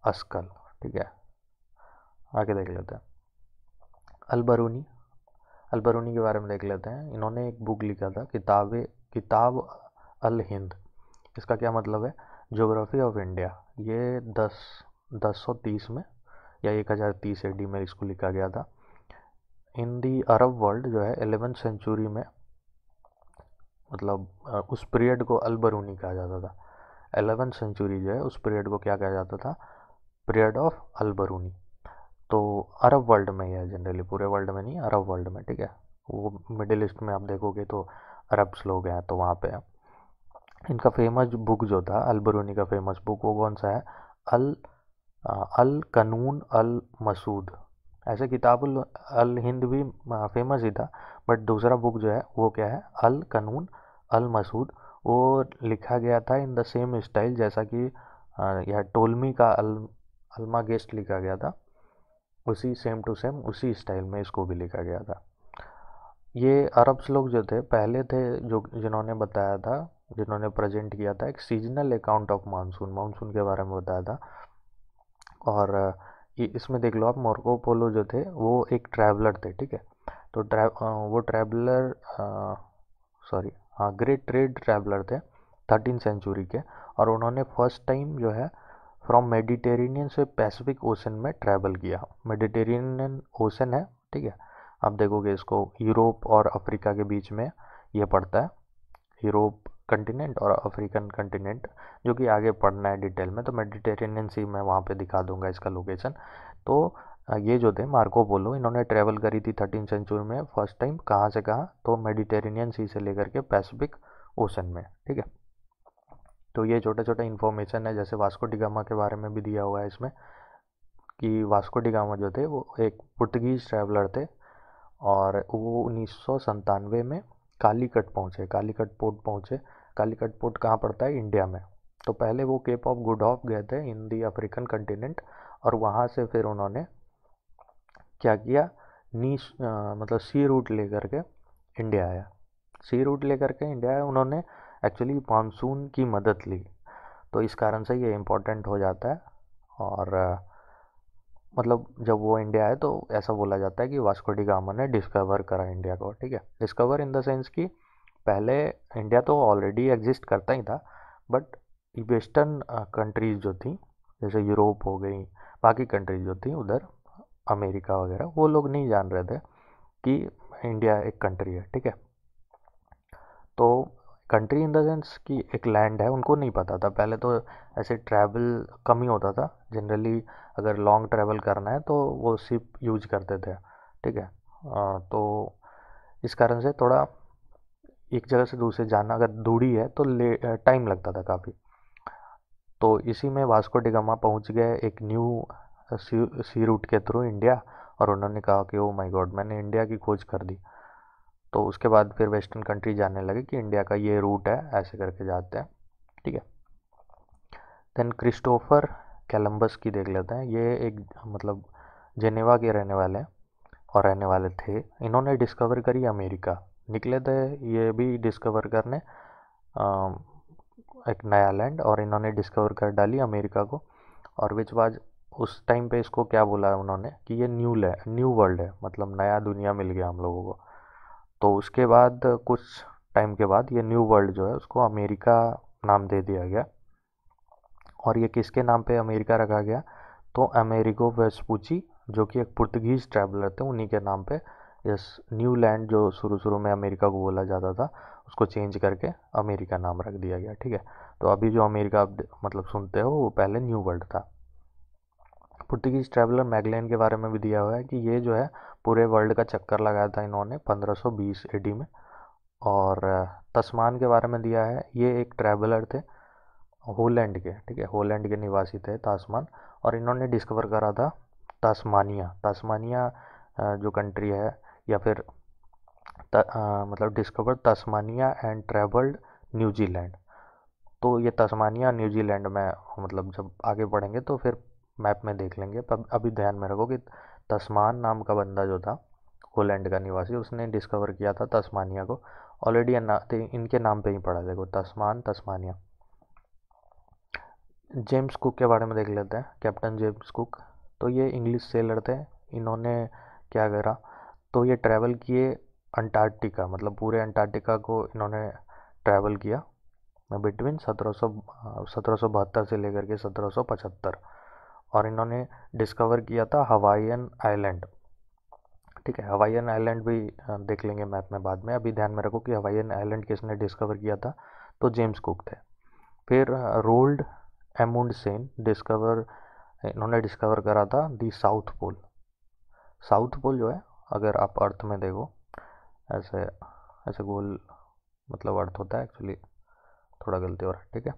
Speaker 1: अस्कल, ठीक है। आगे देख लेते हैं। अलबरूनी, अलबरूनी के बारे में देख लेते हैं। इन्होंने एक बुक लिखा था, किताब अल हिंद। इसका क्या मतलब है, ज्योग्राफी ऑफ इंडिया। ये 1030 में या 1030 AD में इसको लिखा गया था। इन दी अरब वर्ल्ड जो है 11वीं सेंचुरी में, मतलब उस पीरियड को अलबरूनी कहा जाता था। 11वीं सेंचुरी जो है उस पीरियड को क्या कहा जाता था, पीरियड ऑफ अलबरूनी। तो अरब वर्ल्ड में ही है जनरली, पूरे वर्ल्ड में नहीं, अरब वर्ल्ड में, ठीक है। वो मिडिल ईस्ट में आप देखोगे तो अरब्स लोग हैं, तो वहाँ पे है। इनका फेमस बुक जो था, अलबरूनी का फेमस बुक, वो कौन सा है, अल अल कनून अल मसूद। ऐसे किताबुल अल हिंद भी फेमस ही था, बट दूसरा बुक जो है वो क्या है, अल कनून अल मसूद। वो लिखा गया था इन द सेम स्टाइल जैसा कि यह टोलमी का अल्मागेस्ट लिखा गया था, उसी सेम टू सेम उसी स्टाइल में इसको भी लिखा गया था। ये अरब्स लोग जो थे पहले थे, जो जिन्होंने बताया था, जिन्होंने प्रेजेंट किया था एक seasonal account of monsoon, monsoon के बारे में बताया था। और ये इसमें देख लो आप, मार्को पोलो जो थे वो एक ट्रैवलर थे, ठीक है। तो वो ट्रैवलर, सॉरी हाँ, ग्रेट ट्रेड ट्रैवलर थे 13 सेंचुरी के, और उन्होंने फर्स्ट टाइम जो है फ्रॉम मेडिटेरेनियन से पैसिफिक ओशन में ट्रैवल किया। मेडिटेरेनियन ओशन है, ठीक है। आप देखोगे इसको यूरोप और अफ्रीका के बीच में ये पड़ता है, यूरोप कंटिनेंट और अफ्रीकन कंटिनेंट, जो कि आगे पढ़ना है डिटेल में, तो मेडिटेरेनियन सी मैं वहाँ पे दिखा दूंगा इसका लोकेशन। तो ये जो थे मार्को पोलो, इन्होंने ट्रैवल करी थी 13 सेंचुरी में फर्स्ट टाइम, कहाँ से कहाँ, तो मेडिटेरेनियन सी से लेकर के पैसिफिक ओशन में, ठीक है। तो ये छोटा छोटा इन्फॉर्मेशन है, जैसे वास्को डी गामा के बारे में भी दिया हुआ है इसमें, कि वास्को डी गामा जो थे वो एक पुर्तगीज ट्रैवलर थे, और वो 1997 में कालीकट पहुँचे, कालीकट पोर्ट पहुँचे। कालीकट पोर्ट कहाँ पड़ता है, इंडिया में। तो पहले वो केप ऑफ गुड होप गए थे इन दी अफ्रीकन कंटिनेंट, और वहाँ से फिर उन्होंने क्या किया, मतलब सी रूट लेकर के इंडिया आया। सी रूट लेकर के इंडिया आया उन्होंने, एक्चुअली मानसून की मदद ली, तो इस कारण से ये इम्पोर्टेंट हो जाता है। और मतलब जब वो इंडिया आए तो ऐसा बोला जाता है कि वास्को डी गामा ने डिस्कवर करा इंडिया को, ठीक है। डिस्कवर इन द सेंस कि पहले इंडिया तो ऑलरेडी एग्जिस्ट करता ही था, बट वेस्टर्न कंट्रीज जो थी, जैसे यूरोप हो गई, बाकी कंट्रीज जो थी उधर, अमेरिका वगैरह, वो लोग नहीं जान रहे थे कि इंडिया एक कंट्री है, ठीक है। तो कंट्री इन द सेंस कि एक लैंड है, उनको नहीं पता था पहले। तो ऐसे ट्रैवल कम ही होता था जनरली, अगर लॉन्ग ट्रैवल करना है तो वो शिप यूज करते थे, ठीक है। तो इस कारण से थोड़ा एक जगह से दूसरे जाना अगर दूरी है तो टाइम लगता था काफ़ी। तो इसी में वास्को डी गामा पहुंच गए एक न्यू सी रूट के थ्रू इंडिया, और उन्होंने कहा कि ओ माय गॉड, मैंने इंडिया की खोज कर दी। तो उसके बाद फिर वेस्टर्न कंट्री जानने लगे कि इंडिया का ये रूट है, ऐसे करके जाते हैं, ठीक है। देन क्रिस्टोफर कोलंबस की देख लेते हैं। ये एक मतलब जेनेवा के रहने वाले हैं और रहने वाले थे। इन्होंने डिस्कवर करी अमेरिका, निकले थे ये भी डिस्कवर करने एक नया लैंड, और इन्होंने डिस्कवर कर डाली अमेरिका को। और विच वाज, उस टाइम पे इसको क्या बोला है उन्होंने कि ये न्यू वर्ल्ड है, मतलब नया दुनिया मिल गया हम लोगों को। तो उसके बाद कुछ टाइम के बाद ये न्यू वर्ल्ड जो है उसको अमेरिका नाम दे दिया गया। और ये किसके नाम पे अमेरिका रखा गया, तो अमेरिगो वेस्पूची, जो कि एक पुर्तगीज ट्रैवलर थे, उन्हीं के नाम पे इस न्यू लैंड जो शुरू शुरू में अमेरिका को बोला जाता था, उसको चेंज करके अमेरिका नाम रख दिया गया, ठीक है। तो अभी जो अमेरिका आप मतलब सुनते हो वो पहले न्यू वर्ल्ड था। पुर्तगीज ट्रैवलर मैगलेन के बारे में भी दिया हुआ है कि ये जो है पूरे वर्ल्ड का चक्कर लगाया था इन्होंने 1520 एडी में। और तस्मान के बारे में दिया है, ये एक ट्रैवलर थे होलैंड के, ठीक है, होलैंड के निवासी थे तास्मान, और इन्होंने डिस्कवर करा था तास्मानिया। तास्मानिया जो कंट्री है, या फिर मतलब discover Tasmania and travelled New Zealand. तो ये तस्मानिया न्यूजीलैंड में, मतलब जब आगे बढ़ेंगे तो फिर मैप में देख लेंगे, पर अभी ध्यान में रखो कि तस्मान नाम का बंदा जो था होलैंड का निवासी, उसने डिस्कवर किया था तस्मानिया को। ऑलरेडी इनके नाम पे ही पड़ा, देखो तस्मान, तस्मानिया। जेम्स कुक के बारे में देख लेते हैं, कैप्टन जेम्स कुक। तो ये इंग्लिश सेलर थे। इन्होंने क्या करा, तो ये ट्रैवल किए अंटार्कटिका, मतलब पूरे अंटार्कटिका को इन्होंने ट्रैवल किया बिटवीन 1772 से लेकर के 1775। और इन्होंने डिस्कवर किया था हवाईयन आइलैंड, ठीक है। हवाईयन आइलैंड भी देख लेंगे मैप में बाद में। अभी ध्यान में रखो कि हवाईयन आइलैंड किसने डिस्कवर किया था, तो जेम्स कुक थे। फिर रोल्ड एमुंडसेन इन्होंने डिस्कवर करा था दी साउथ पोल। साउथ पोल जो है, अगर आप अर्थ में देखो, ऐसे ऐसे गोल मतलब अर्थ होता है एक्चुअली, थोड़ा गलती हो रहा है, ठीक है।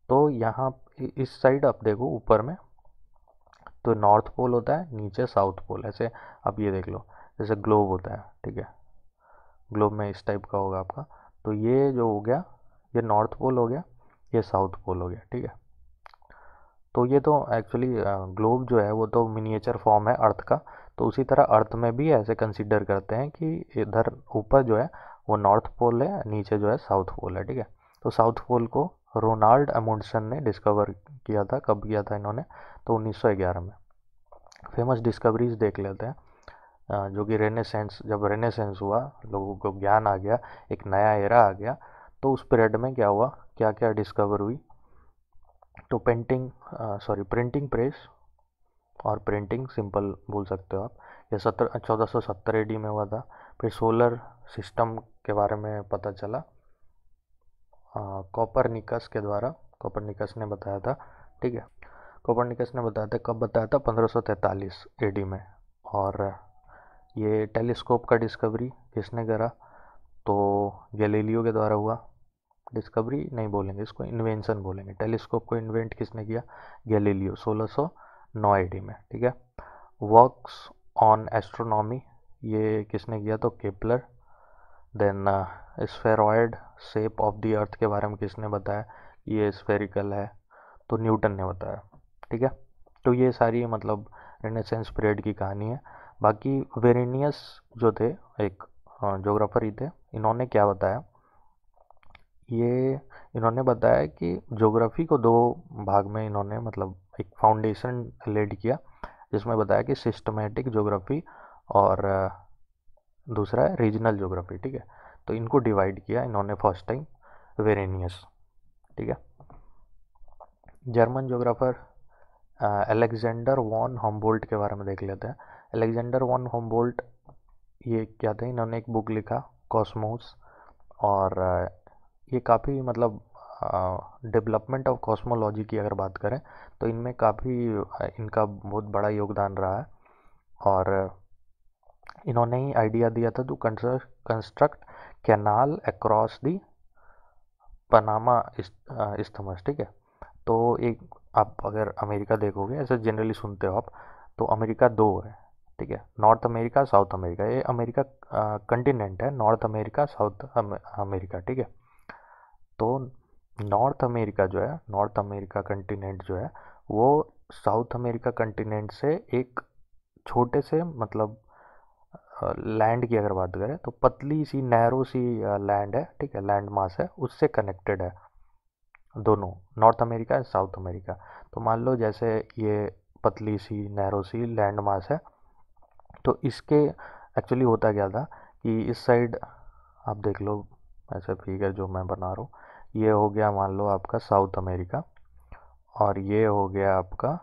Speaker 1: तो यहाँ इस साइड आप देखो ऊपर में, तो नॉर्थ पोल होता है, नीचे साउथ पोल, ऐसे आप ये देख लो, जैसे ग्लोब होता है, ठीक है। ग्लोब में इस टाइप का होगा आपका। तो ये जो हो गया, ये नॉर्थ पोल हो गया, ये साउथ पोल हो गया, ठीक है। तो ये तो एक्चुअली ग्लोब जो है वो तो मिनिएचर फॉर्म है अर्थ का। तो उसी तरह अर्थ में भी ऐसे कंसीडर करते हैं कि इधर ऊपर जो है वो नॉर्थ पोल है, नीचे जो है साउथ पोल है, ठीक है। तो साउथ पोल को रोनाल्ड अमुंडसन ने डिस्कवर किया था। कब किया था इन्होंने, तो 1911 में। फेमस डिस्कवरीज देख लेते हैं, जो कि जब रेनेसेंस हुआ, लोगों को ज्ञान आ गया, एक नया एरा आ गया, तो उस पीरियड में क्या हुआ, क्या क्या डिस्कवर हुई। तो प्रिंटिंग प्रेस, और प्रिंटिंग सिंपल बोल सकते हो आप, ये 1470 AD में हुआ था। फिर सोलर सिस्टम के बारे में पता चला, कोपरनिकस के द्वारा, कोपरनिकस ने बताया था, ठीक है। कोपरनिकस ने बताया था, कब बताया था? 1543 एडी में। और ये टेलीस्कोप का डिस्कवरी किसने करा? तो गैलीलियो के द्वारा हुआ। डिस्कवरी नहीं बोलेंगे, इसको इन्वेंशन बोलेंगे। टेलीस्कोप को इन्वेंट किसने किया? गैलीलियो, 1609 एडी में, ठीक है। वर्क्स ऑन एस्ट्रोनॉमी ये किसने किया? तो Kepler. Then spheroid shape of the earth के बारे में किसने बताया? ये स्फेरिकल है, तो न्यूटन ने बताया, ठीक है। तो ये सारी मतलब रेनेसेंस पीरियड की कहानी है। बाकी वेरेनियस जो थे, एक ज्योग्राफर ही थे, इन्होंने क्या बताया? ये इन्होंने बताया कि ज्योग्राफी को दो भाग में इन्होंने मतलब एक फाउंडेशन लेड किया, जिसमें बताया कि सिस्टमेटिक ज्योग्राफी और दूसरा है रीजनल ज्योग्राफी, ठीक है। तो इनको डिवाइड किया इन्होंने फर्स्ट टाइम, वेरेनियस, ठीक है। German geographer Alexander von Humboldt के बारे में देख लेते हैं। अलेक्जेंडर वॉन हम्बोल्ट ये क्या थे? इन्होंने एक बुक लिखा, कॉस्मोस। और ये काफ़ी मतलब डेवलपमेंट ऑफ कॉस्मोलॉजी की अगर बात करें तो इनमें काफ़ी इनका बहुत बड़ा योगदान रहा है। और इन्होंने ही आइडिया दिया था to construct canal across the Panama isthmus, ठीक है। तो एक आप अगर अमेरिका देखोगे, ऐसे जनरली सुनते हो आप, तो अमेरिका दो है, ठीक है। North America, south America. ये अमेरिका कंटिनेंट है, नॉर्थ अमेरिका, साउथ अमेरिका, ठीक है। तो नॉर्थ अमेरिका जो है, नॉर्थ अमेरिका कंटिनेंट जो है, वो साउथ अमेरिका कंटिनेंट से एक छोटे से मतलब लैंड की अगर बात करें तो पतली सी नैरो सी लैंड है, ठीक है, लैंड मास है, उससे कनेक्टेड है दोनों, north America and south America. तो मान लो जैसे ये पतली सी नैरो सी लैंड मास है, तो इसके एक्चुअली होता क्या था कि इस साइड आप देख लो, ऐसे फिगर जो मैं बना रहा हूँ, ये हो गया मान लो आपका साउथ अमेरिका, और ये हो गया आपका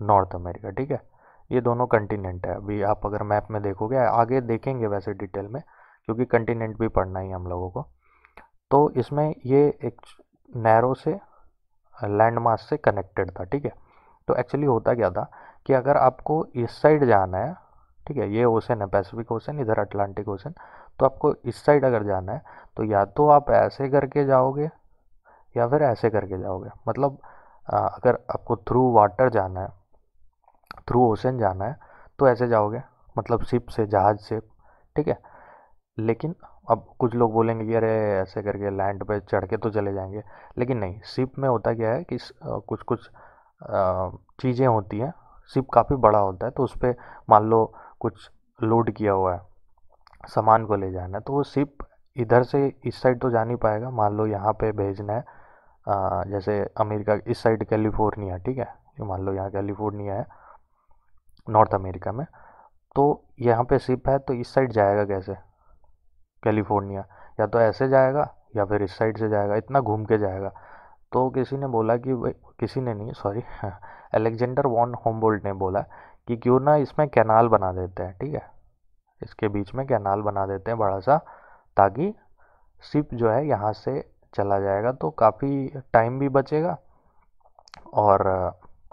Speaker 1: नॉर्थ अमेरिका, ठीक है। ये दोनों कंटिनेंट है। अभी आप अगर मैप में देखोगे, आगे देखेंगे वैसे डिटेल में, क्योंकि कंटिनेंट भी पढ़ना ही हम लोगों को। तो इसमें ये एक नैरो से लैंड मास से कनेक्टेड था, ठीक है। तो एक्चुअली होता क्या था कि अगर आपको इस साइड जाना है, ठीक है, ये ओशन है, पैसिफिक ओशन, इधर अटलांटिक ओशन, तो आपको इस साइड अगर जाना है तो या तो आप ऐसे करके जाओगे या फिर ऐसे करके जाओगे। मतलब अगर आपको थ्रू वाटर जाना है, थ्रू ओशन जाना है, तो ऐसे जाओगे, मतलब शिप से, जहाज से, ठीक है। लेकिन अब कुछ लोग बोलेंगे कि अरे ऐसे करके लैंड पे चढ़ के तो चले जाएंगे, लेकिन नहीं। शिप में होता क्या है कि कुछ कुछ चीज़ें होती हैं, शिप काफ़ी बड़ा होता है, तो उस पर मान लो कुछ लोड किया हुआ है, सामान को ले जाना है, तो वो शिप इधर से इस साइड तो जा नहीं पाएगा। मान लो यहाँ पे भेजना है, जैसे अमेरिका इस साइड कैलिफोर्निया, ठीक है, ये मान लो यहाँ कैलिफोर्निया है नॉर्थ अमेरिका में, तो यहाँ पे शिप है, तो इस साइड जाएगा कैसे कैलिफोर्निया? या तो ऐसे जाएगा या फिर इस साइड से जाएगा, इतना घूम के जाएगा। तो किसी ने बोला कि भाई, किसी ने नहीं, सॉरी, अलेक्जेंडर वॉन होमबोल्ट ने बोला कि क्यों ना इसमें कैनाल बना देते हैं, ठीक है, इसके बीच में कैनाल बना देते हैं बड़ा सा, ताकि शिप जो है यहाँ से चला जाएगा तो काफ़ी टाइम भी बचेगा, और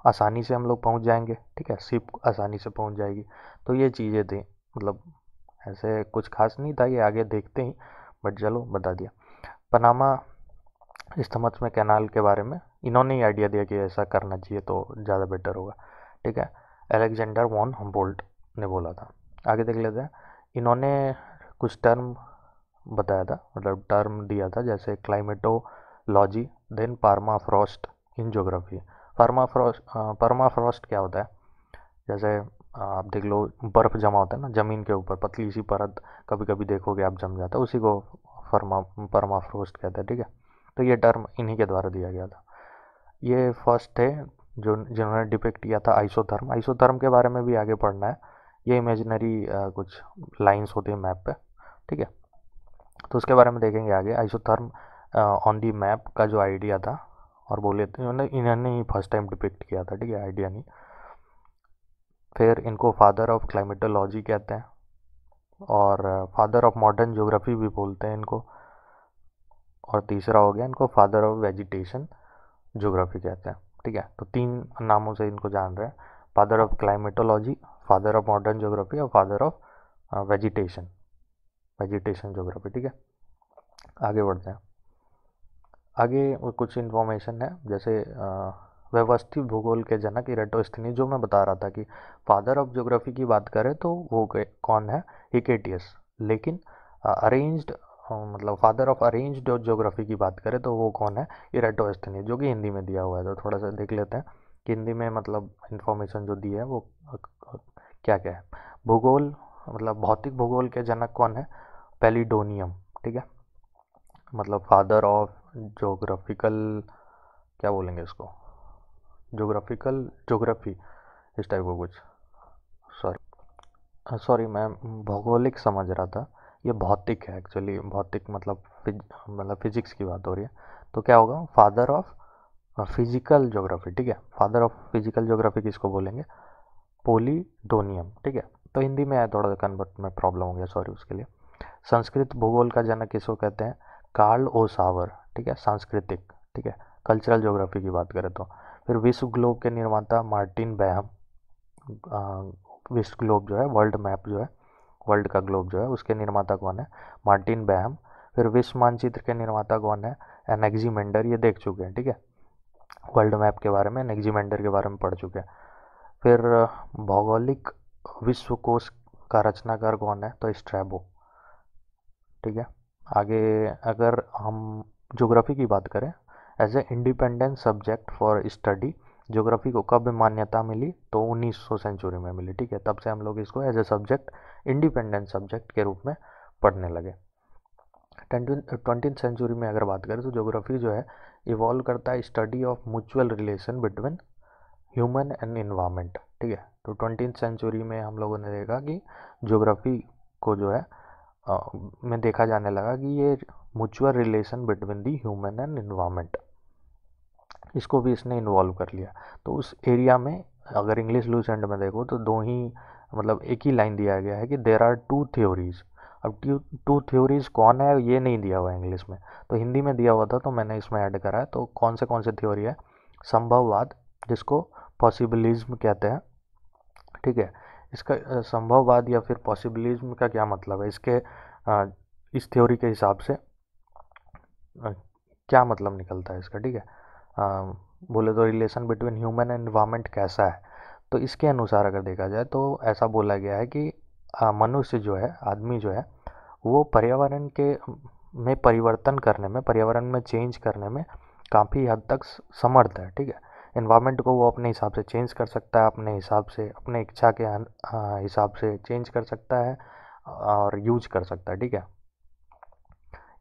Speaker 1: आसानी से हम लोग पहुँच जाएंगे, ठीक है, शिप आसानी से पहुँच जाएगी। तो ये चीज़ें थी, मतलब ऐसे कुछ खास नहीं था, ये आगे देखते ही, बट चलो बता दिया। पनामा इस्थमस में कैनाल के बारे में इन्होंने ही आइडिया दिया कि ऐसा करना चाहिए तो ज़्यादा बेटर होगा, ठीक है। अलेक्जेंडर वॉन हम्बोल्ट ने बोला था। आगे देख लेते हैं। इन्होंने कुछ टर्म बताया था, मतलब टर्म दिया था, जैसे climatology, then permafrost in geography. Permafrost क्या होता है? जैसे आप देख लो, बर्फ़ जमा होता है ना ज़मीन के ऊपर, पतली सी परत, कभी कभी देखोगे आप जम जाता है, उसी को परमाफ्रॉस्ट कहते हैं, ठीक है। तो ये टर्म इन्हीं के द्वारा दिया गया था। ये फर्स्ट थे जो जिन्होंने डिपिक्ट किया था आइसोथर्म। आइसोथर्म के बारे में भी आगे पढ़ना है। ये इमेजिनरी कुछ लाइंस होती है मैप पे, ठीक है, तो उसके बारे में देखेंगे आगे। आइसोथर्म ऑन दी मैप का जो आइडिया था, और बोले थे इन्होंने ही फर्स्ट टाइम डिपिक्ट किया था, ठीक है, आइडिया नहीं। फिर इनको फादर ऑफ क्लाइमेटोलॉजी कहते हैं, और फादर ऑफ मॉडर्न ज्योग्राफी भी बोलते हैं इनको। और तीसरा हो गया इनको फादर ऑफ वेजिटेशन ज्योग्राफी कहते हैं। ठीक है, तो 3 नामों से इनको जान रहे हैं, father of climatology, father of modern geography और father of vegetation vegetation geography. ठीक है, आगे बढ़ते हैं। आगे वो कुछ इन्फॉर्मेशन है, जैसे व्यवस्थित भूगोल के जनक इरेटोस्थनीज, जो मैं बता रहा था कि फादर ऑफ ज्योग्राफी की बात करें तो वो कौन है, हिकेटियस। लेकिन अरेंज्ड मतलब फादर ऑफ अरेंज्ड ज्योग्राफी की बात करें तो वो कौन है, इरेटोस्थनीज, जो कि हिंदी में दिया हुआ है। तो थोड़ा सा देख लेते हैं कि हिंदी में मतलब इन्फॉर्मेशन जो दी है वो क्या क्या है। भूगोल मतलब भौतिक भूगोल के जनक कौन है, पेलिडोनियम। ठीक है, मतलब फादर ऑफ जोग्राफिकल, क्या बोलेंगे इसको, जोग्राफिकल ज्योग्राफी, इस टाइप का कुछ। सॉरी मैं भौगोलिक समझ रहा था, ये भौतिक है एक्चुअली। भौतिक मतलब मतलब फिजिक्स की बात हो रही है। तो क्या होगा, फादर ऑफ फिजिकल ज्योग्राफी। ठीक है, फादर ऑफ फिजिकल ज्योग्राफी किसको बोलेंगे, पोलिडोनियम। ठीक है, तो हिंदी में है थोड़ा सा कन्वर्ट में प्रॉब्लम हो गया, सॉरी उसके लिए। संस्कृत भूगोल का जनक किसको कहते हैं, कार्ल ओ सावर। ठीक है, सांस्कृतिक। ठीक है, कल्चरल ज्योग्राफी की बात करें तो। फिर विश्व ग्लोब के निर्माता मार्टिन बैहम। विश्व ग्लोब जो है, वर्ल्ड मैप जो है, वर्ल्ड का ग्लोब जो है, उसके निर्माता कौन है, मार्टिन बैहम। फिर विश्व मानचित्र के निर्माता कौन है, एनेक्जीमेंडर। ये देख चुके हैं। ठीक है, वर्ल्ड मैप के बारे में एनेक्जीमेंडर के बारे में पढ़ चुके हैं। फिर भौगोलिक विश्वकोश का रचनाकार कौन है, तो स्ट्रैबो। ठीक है, आगे अगर हम ज्योग्राफी की बात करें, as a independent subject for study, geography को कब मान्यता मिली, तो 1900 सेंचुरी में मिली। ठीक है, तब से हम लोग इसको as a subject, independent subject के रूप में पढ़ने लगे। 20th सेंचुरी में अगर बात करें तो ज्योग्राफी जो है इवॉल्व करता है study of mutual relation between human and environment. ठीक है, तो 20th सेंचुरी में हम लोगों ने देखा कि ज्योग्राफी को जो है में देखा जाने लगा कि ये mutual relation between the human and environment, इसको भी इसने इन्वॉल्व कर लिया। तो उस एरिया में अगर इंग्लिश लूसेंट में देखो तो दो ही मतलब एक ही लाइन दिया गया है कि देर आर टू थ्योरीज। अब टू थ्योरीज कौन है ये नहीं दिया हुआ है इंग्लिश में, तो हिंदी में दिया हुआ था तो मैंने इसमें ऐड करा है। तो कौन से थ्योरी है, संभववाद, जिसको पॉसिबिलिज्म कहते हैं। ठीक है, इसका संभववाद या फिर पॉसिबिलिज्म का क्या मतलब है, इसके इस थ्योरी के हिसाब से क्या मतलब निकलता है इसका। ठीक है, बोले तो relation between human and environment कैसा है, तो इसके अनुसार अगर देखा जाए तो ऐसा बोला गया है कि मनुष्य जो है, आदमी जो है, वो पर्यावरण के में परिवर्तन करने में, पर्यावरण में चेंज करने में काफ़ी हद तक समर्थ है। ठीक है, इन्वायरमेंट को वो अपने हिसाब से चेंज कर सकता है, अपने हिसाब से, अपने इच्छा के हिसाब से चेंज कर सकता है और यूज कर सकता है। ठीक है,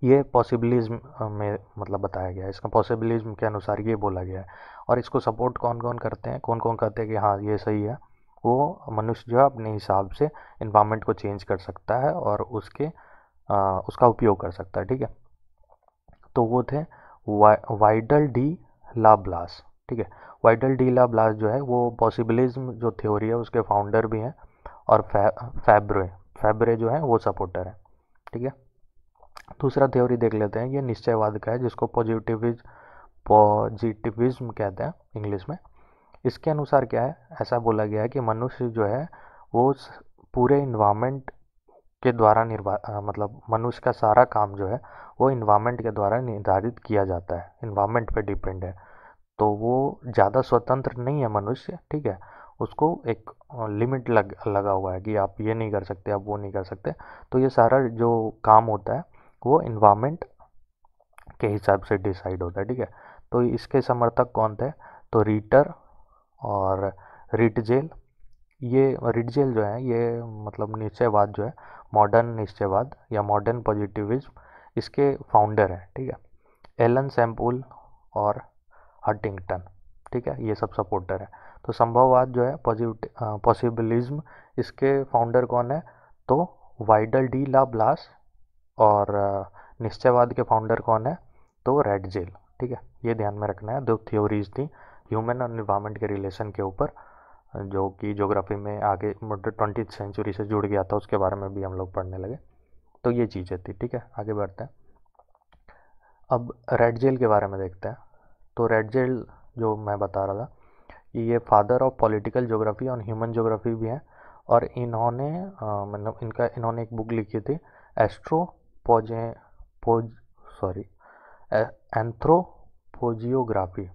Speaker 1: ये पॉसिबिलिज्म में मतलब बताया गया है, इसका पॉसिबिलिज्म के अनुसार ये बोला गया है। और इसको सपोर्ट कौन कौन करते हैं, कौन कौन कहते हैं कि हाँ ये सही है, वो मनुष्य जो है अपने हिसाब से इन्वायरमेंट को चेंज कर सकता है और उसका उपयोग कर सकता है। ठीक है, तो वो थे वाइडल डी ला ब्लास। ठीक है, वाइडल डी ला ब्लास जो है वो पॉसिबिलिज्म जो थ्योरी है उसके फाउंडर भी हैं। और फैब्रे फैब्रे जो है वो सपोर्टर है। ठीक है, दूसरा थ्योरी देख लेते हैं, ये निश्चयवाद का है, जिसको पॉजिटिविज्म कहते हैं इंग्लिश में। इसके अनुसार क्या है, ऐसा बोला गया है कि मनुष्य जो है वो पूरे इन्वायरमेंट के द्वारा मतलब मनुष्य का सारा काम जो है वो इन्वायरमेंट के द्वारा निर्धारित किया जाता है, इन्वायरमेंट पे डिपेंड है। तो वो ज़्यादा स्वतंत्र नहीं है मनुष्य। ठीक है, उसको एक लिमिट लगा हुआ है कि आप ये नहीं कर सकते, आप वो नहीं कर सकते। तो ये सारा जो काम होता है वो इन्वायरमेंट के हिसाब से डिसाइड होता है। ठीक है, तो इसके समर्थक कौन थे, तो रीटर और रिटजेल। ये रिटजेल जो है ये मतलब निश्चयवाद जो है, मॉडर्न निश्चयवाद या मॉडर्न पॉजिटिविज्म, इसके फाउंडर है। ठीक है, एलन सैम्पुल और हंटिंगटन। ठीक है, ये सब सपोर्टर है। तो संभववाद जो है, पॉसिबिलिज्म, इसके फाउंडर कौन है, तो वाइडल डी ला ब्लास। और निश्चयवाद के फाउंडर कौन है, तो रेडजेल। ठीक है, ये ध्यान में रखना है। दो थ्योरीज थी ह्यूमन और इन्वायरमेंट के रिलेशन के ऊपर, जो कि ज्योग्राफी में आगे 20th सेंचुरी से जुड़ गया था, उसके बारे में भी हम लोग पढ़ने लगे। तो ये चीज़ें थी। ठीक है, आगे बढ़ते हैं। अब रेड जेल के बारे में देखते हैं। तो रेड जेल जो मैं बता रहा था कि ये फादर ऑफ पॉलिटिकल ज्योग्राफी और ह्यूमन ज्योग्राफी भी हैं, और इन्होंने मतलब इन्होंने एक बुक लिखी थी, एस्ट्रोपोजे पोज सॉरी एंथ्रोपोजियोग्राफी,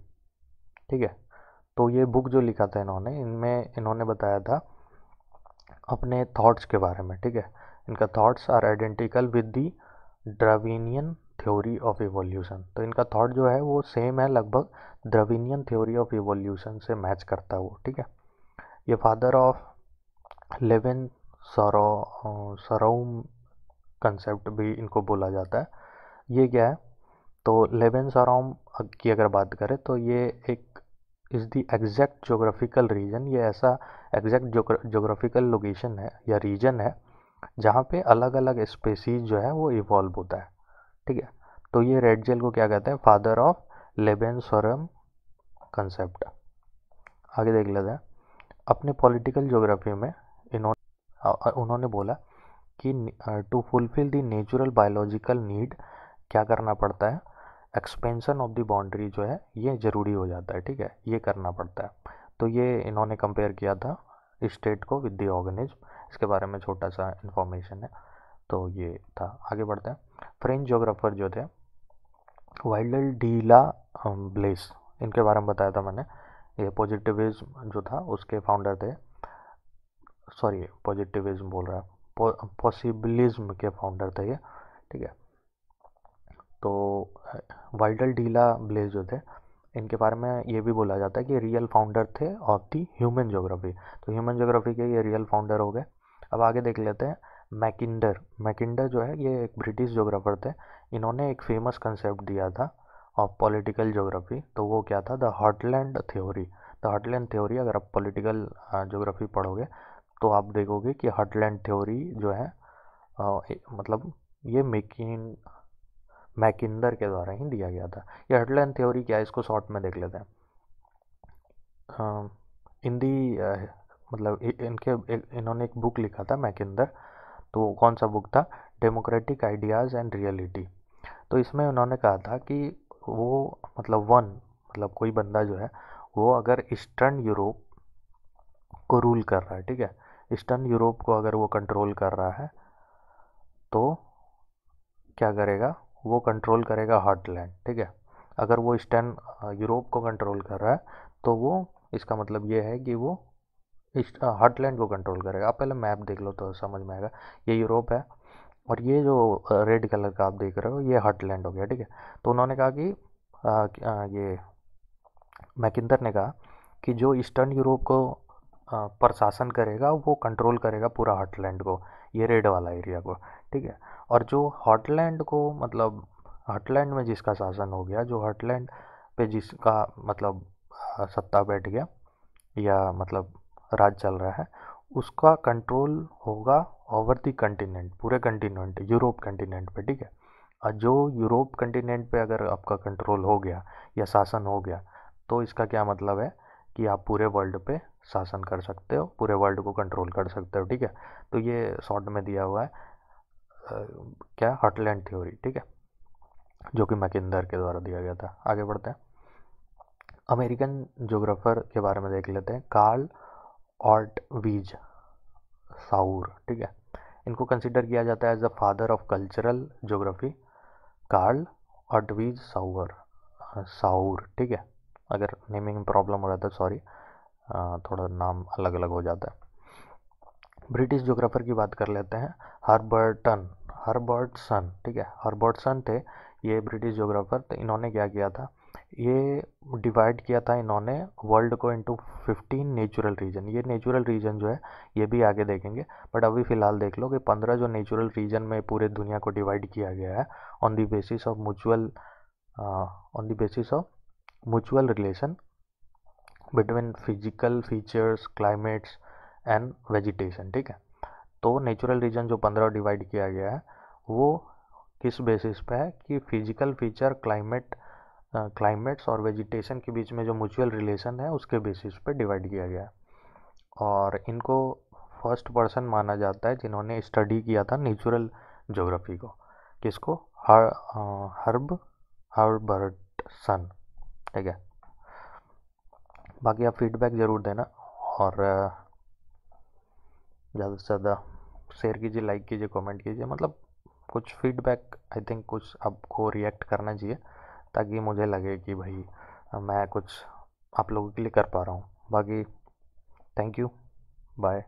Speaker 1: ठीक है। तो ये बुक जो लिखा था इन्होंने, इनमें इन्होंने बताया था अपने थॉट्स के बारे में, ठीक है। इनका thoughts are identical with the Darwinian theory of evolution. तो इनका थॉट जो है वो सेम है, लगभग द्रविनियन थ्योरी ऑफ इवोल्यूशन से मैच करता है वो, ठीक है। ये फादर ऑफ लेवेन सरोम कंसेप्ट भी इनको बोला जाता है। ये क्या है, तो लेवेन सरोम की अगर बात करें तो ये एक is the exact geographical region, ये ऐसा एग्जैक्ट जोग्राफिकल लोकेशन है या रीजन है जहाँ पे अलग अलग स्पेसीज जो है वो इवॉल्व होता है, ठीक है। तो ये रेड जेल को क्या कहते हैं, फादर ऑफ लेबेनसोरम कंसेप्ट। आगे देख लेते हैं। अपने पॉलिटिकल ज्योग्राफी में उन्होंने बोला कि to fulfil the natural biological need क्या करना पड़ता है, एक्सपेंशन ऑफ द बाउंड्री जो है ये ज़रूरी हो जाता है, ठीक है, ये करना पड़ता है। तो ये इन्होंने कंपेयर किया था स्टेट को विद द ऑर्गेनिज्म। इसके बारे में छोटा सा इंफॉर्मेशन है, तो ये था। आगे बढ़ते हैं। फ्रेंच ज्योग्राफर जो थे वाइल्ड डीला ब्लेस, इनके बारे में बताया था मैंने। ये पॉजिटिविज्म जो था उसके फाउंडर थे, सॉरी पॉजिटिविज्म बोल रहा है, पॉसिबिलिज्म के फाउंडर थे ये, ठीक है। तो वाइल्ड डीला ब्लेस जो थे, इनके बारे में ये भी बोला जाता है कि रियल फाउंडर थे ऑफ दी ह्यूमन ज्योग्राफी। तो ह्यूमन ज्योग्राफी के ये रियल फाउंडर हो गए। अब आगे देख लेते हैं। मैकिंडर मैकिंडर जो है ये एक ब्रिटिश ज्योग्राफर थे। इन्होंने एक फेमस कंसेप्ट दिया था ऑफ पॉलिटिकल ज्योग्राफी, तो वो क्या था, the heartland theory. The heartland theory, अगर आप पॉलिटिकल ज्योग्राफी पढ़ोगे तो आप देखोगे कि हार्टलैंड थ्योरी जो है मतलब ये मैकिंडर के द्वारा ही दिया गया था। ये हार्टलैंड थ्योरी क्या है, इसको शॉर्ट में देख लेते हैं। हिंदी मतलब इन्होंने एक बुक लिखा था मैकिंदर। तो कौन सा बुक था, डेमोक्रेटिक आइडियाज़ एंड रियलिटी। तो इसमें उन्होंने कहा था कि वो मतलब कोई बंदा जो है वो अगर ईस्टर्न यूरोप को रूल कर रहा है, ठीक है, ईस्टर्न यूरोप को अगर वो कंट्रोल कर रहा है तो क्या करेगा, वो कंट्रोल करेगा हार्टलैंड, ठीक है। अगर वो ईस्टर्न यूरोप को कंट्रोल कर रहा है तो वो, इसका मतलब ये है कि वो हार्टलैंड को कंट्रोल करेगा। आप पहले मैप देख लो तो समझ में आएगा। ये यूरोप है और ये जो रेड कलर का आप देख रहे हो ये हार्टलैंड हो गया, ठीक है। तो उन्होंने कहा कि ये मैकिंदर ने कहा कि जो ईस्टर्न यूरोप को पर शासन करेगा वो कंट्रोल करेगा पूरा हार्टलैंड को, ये रेड वाला एरिया को, ठीक है। और जो हार्टलैंड को मतलब हार्टलैंड में जिसका शासन हो गया, जो हार्टलैंड पे जिसका मतलब सत्ता बैठ गया या मतलब राज चल रहा है, उसका कंट्रोल होगा ओवर द कंटिनेंट, पूरे कंटिनेंट यूरोप कंटिनेंट पे, ठीक है। और जो यूरोप कंटिनेंट पे अगर आपका कंट्रोल हो गया या शासन हो गया तो इसका क्या मतलब है कि आप पूरे वर्ल्ड पे शासन कर सकते हो, पूरे वर्ल्ड को कंट्रोल कर सकते हो, ठीक है। तो ये शॉर्ट में दिया हुआ है क्या, हार्टलैंड थ्योरी, ठीक है, जो कि मैकिंदर के द्वारा दिया गया था। आगे बढ़ते हैं। अमेरिकन ज्योग्राफर के बारे में देख लेते हैं, कार्ल ऑर्टवीज साउर, ठीक है। इनको कंसिडर किया जाता है as the father of cultural geography, Carl Ortwin Sauer Sauer, ठीक है। अगर नेमिंग में प्रॉब्लम हो रहा था सॉरी, थोड़ा नाम अलग अलग हो जाता है। ब्रिटिश ज्योग्राफर की बात कर लेते हैं, हर्बर्टसन, ठीक है, हर्बर्टसन थे ये ब्रिटिश ज्योग्राफर। तो इन्होंने क्या किया था, ये डिवाइड किया था इन्होंने वर्ल्ड को इनटू 15 नेचुरल रीजन। ये नेचुरल रीजन जो है ये भी आगे देखेंगे, बट अभी फ़िलहाल देख लो कि 15 जो नेचुरल रीजन में पूरे दुनिया को डिवाइड किया गया है on the basis of mutual relation between physical features, climates and vegetation, ठीक है। तो नेचुरल रीजन जो 15 डिवाइड किया गया है वो किस बेसिस पे है कि फिजिकल फीचर, क्लाइमेट्स और वेजिटेशन के बीच में जो म्यूचुअल रिलेशन है उसके बेसिस पे डिवाइड किया गया है। और इनको फर्स्ट पर्सन माना जाता है जिन्होंने स्टडी किया था नेचुरल ज्योग्राफी को। किसको, हर्ब हर्बर्टसन, ठीक है। बाकी आप फीडबैक ज़रूर देना और ज़्यादा से ज़्यादा शेयर कीजिए, लाइक कीजिए, कमेंट कीजिए, मतलब कुछ फीडबैक आई थिंक कुछ आपको रिएक्ट करना चाहिए ताकि मुझे लगे कि भाई मैं कुछ आप लोगों के लिए कर पा रहा हूँ। बाकी थैंक यू, बाय।